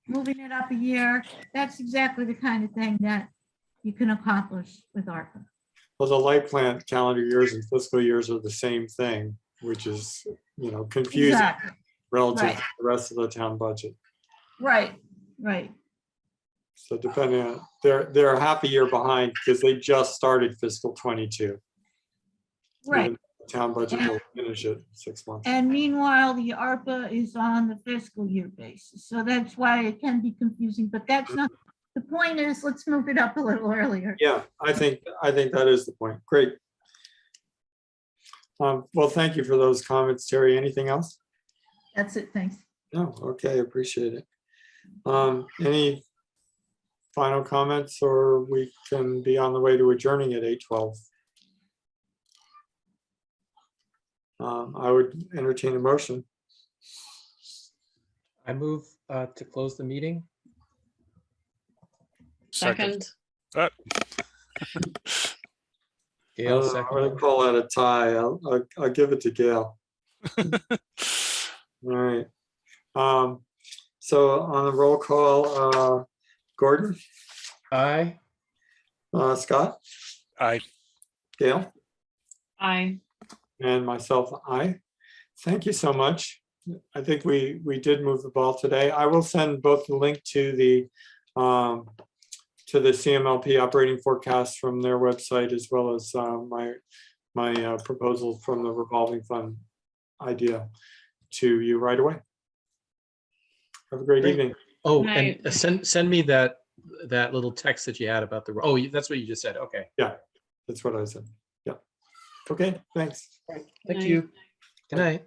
Moving it up a year, that's exactly the kind of thing that you can accomplish with ARPA. Well, the light plant calendar years and fiscal years are the same thing, which is, you know, confusing Exactly, relative Right. to the rest of the town budget. right, right. So depending on, they're a half a year behind because they just started fiscal 22. Right. Even the town budget will finish it 6 months. And meanwhile, the ARPA is on the fiscal year basis. So that's why it can be confusing, but that's not, the point is, let's move it up a little earlier. Yeah, I think that is the point. Great. Well, thank you for those comments, Terry. Anything else? That's it, thanks. No, okay, appreciate it. Any final comments, or we can be on the way to adjourning at 8:12? I would entertain a motion. I move to close the meeting. Second. Gail, I second. would call that a tie. I'll give it to Gail. All right. So on the roll call, Gordon, Aye. Scott, I Gail, Aye. and myself, I. Thank you so much. I think we did move the ball today. I will send both the link to the CMLP operating forecast from their website, as well as my proposal from the revolving fund idea to you right away. Have a great Great. evening. Oh, Right. and send me that little text that you had about the, oh, that's what you just said. Okay. That's what I said. Yeah. Okay, thanks. Thank Night. you. Good night.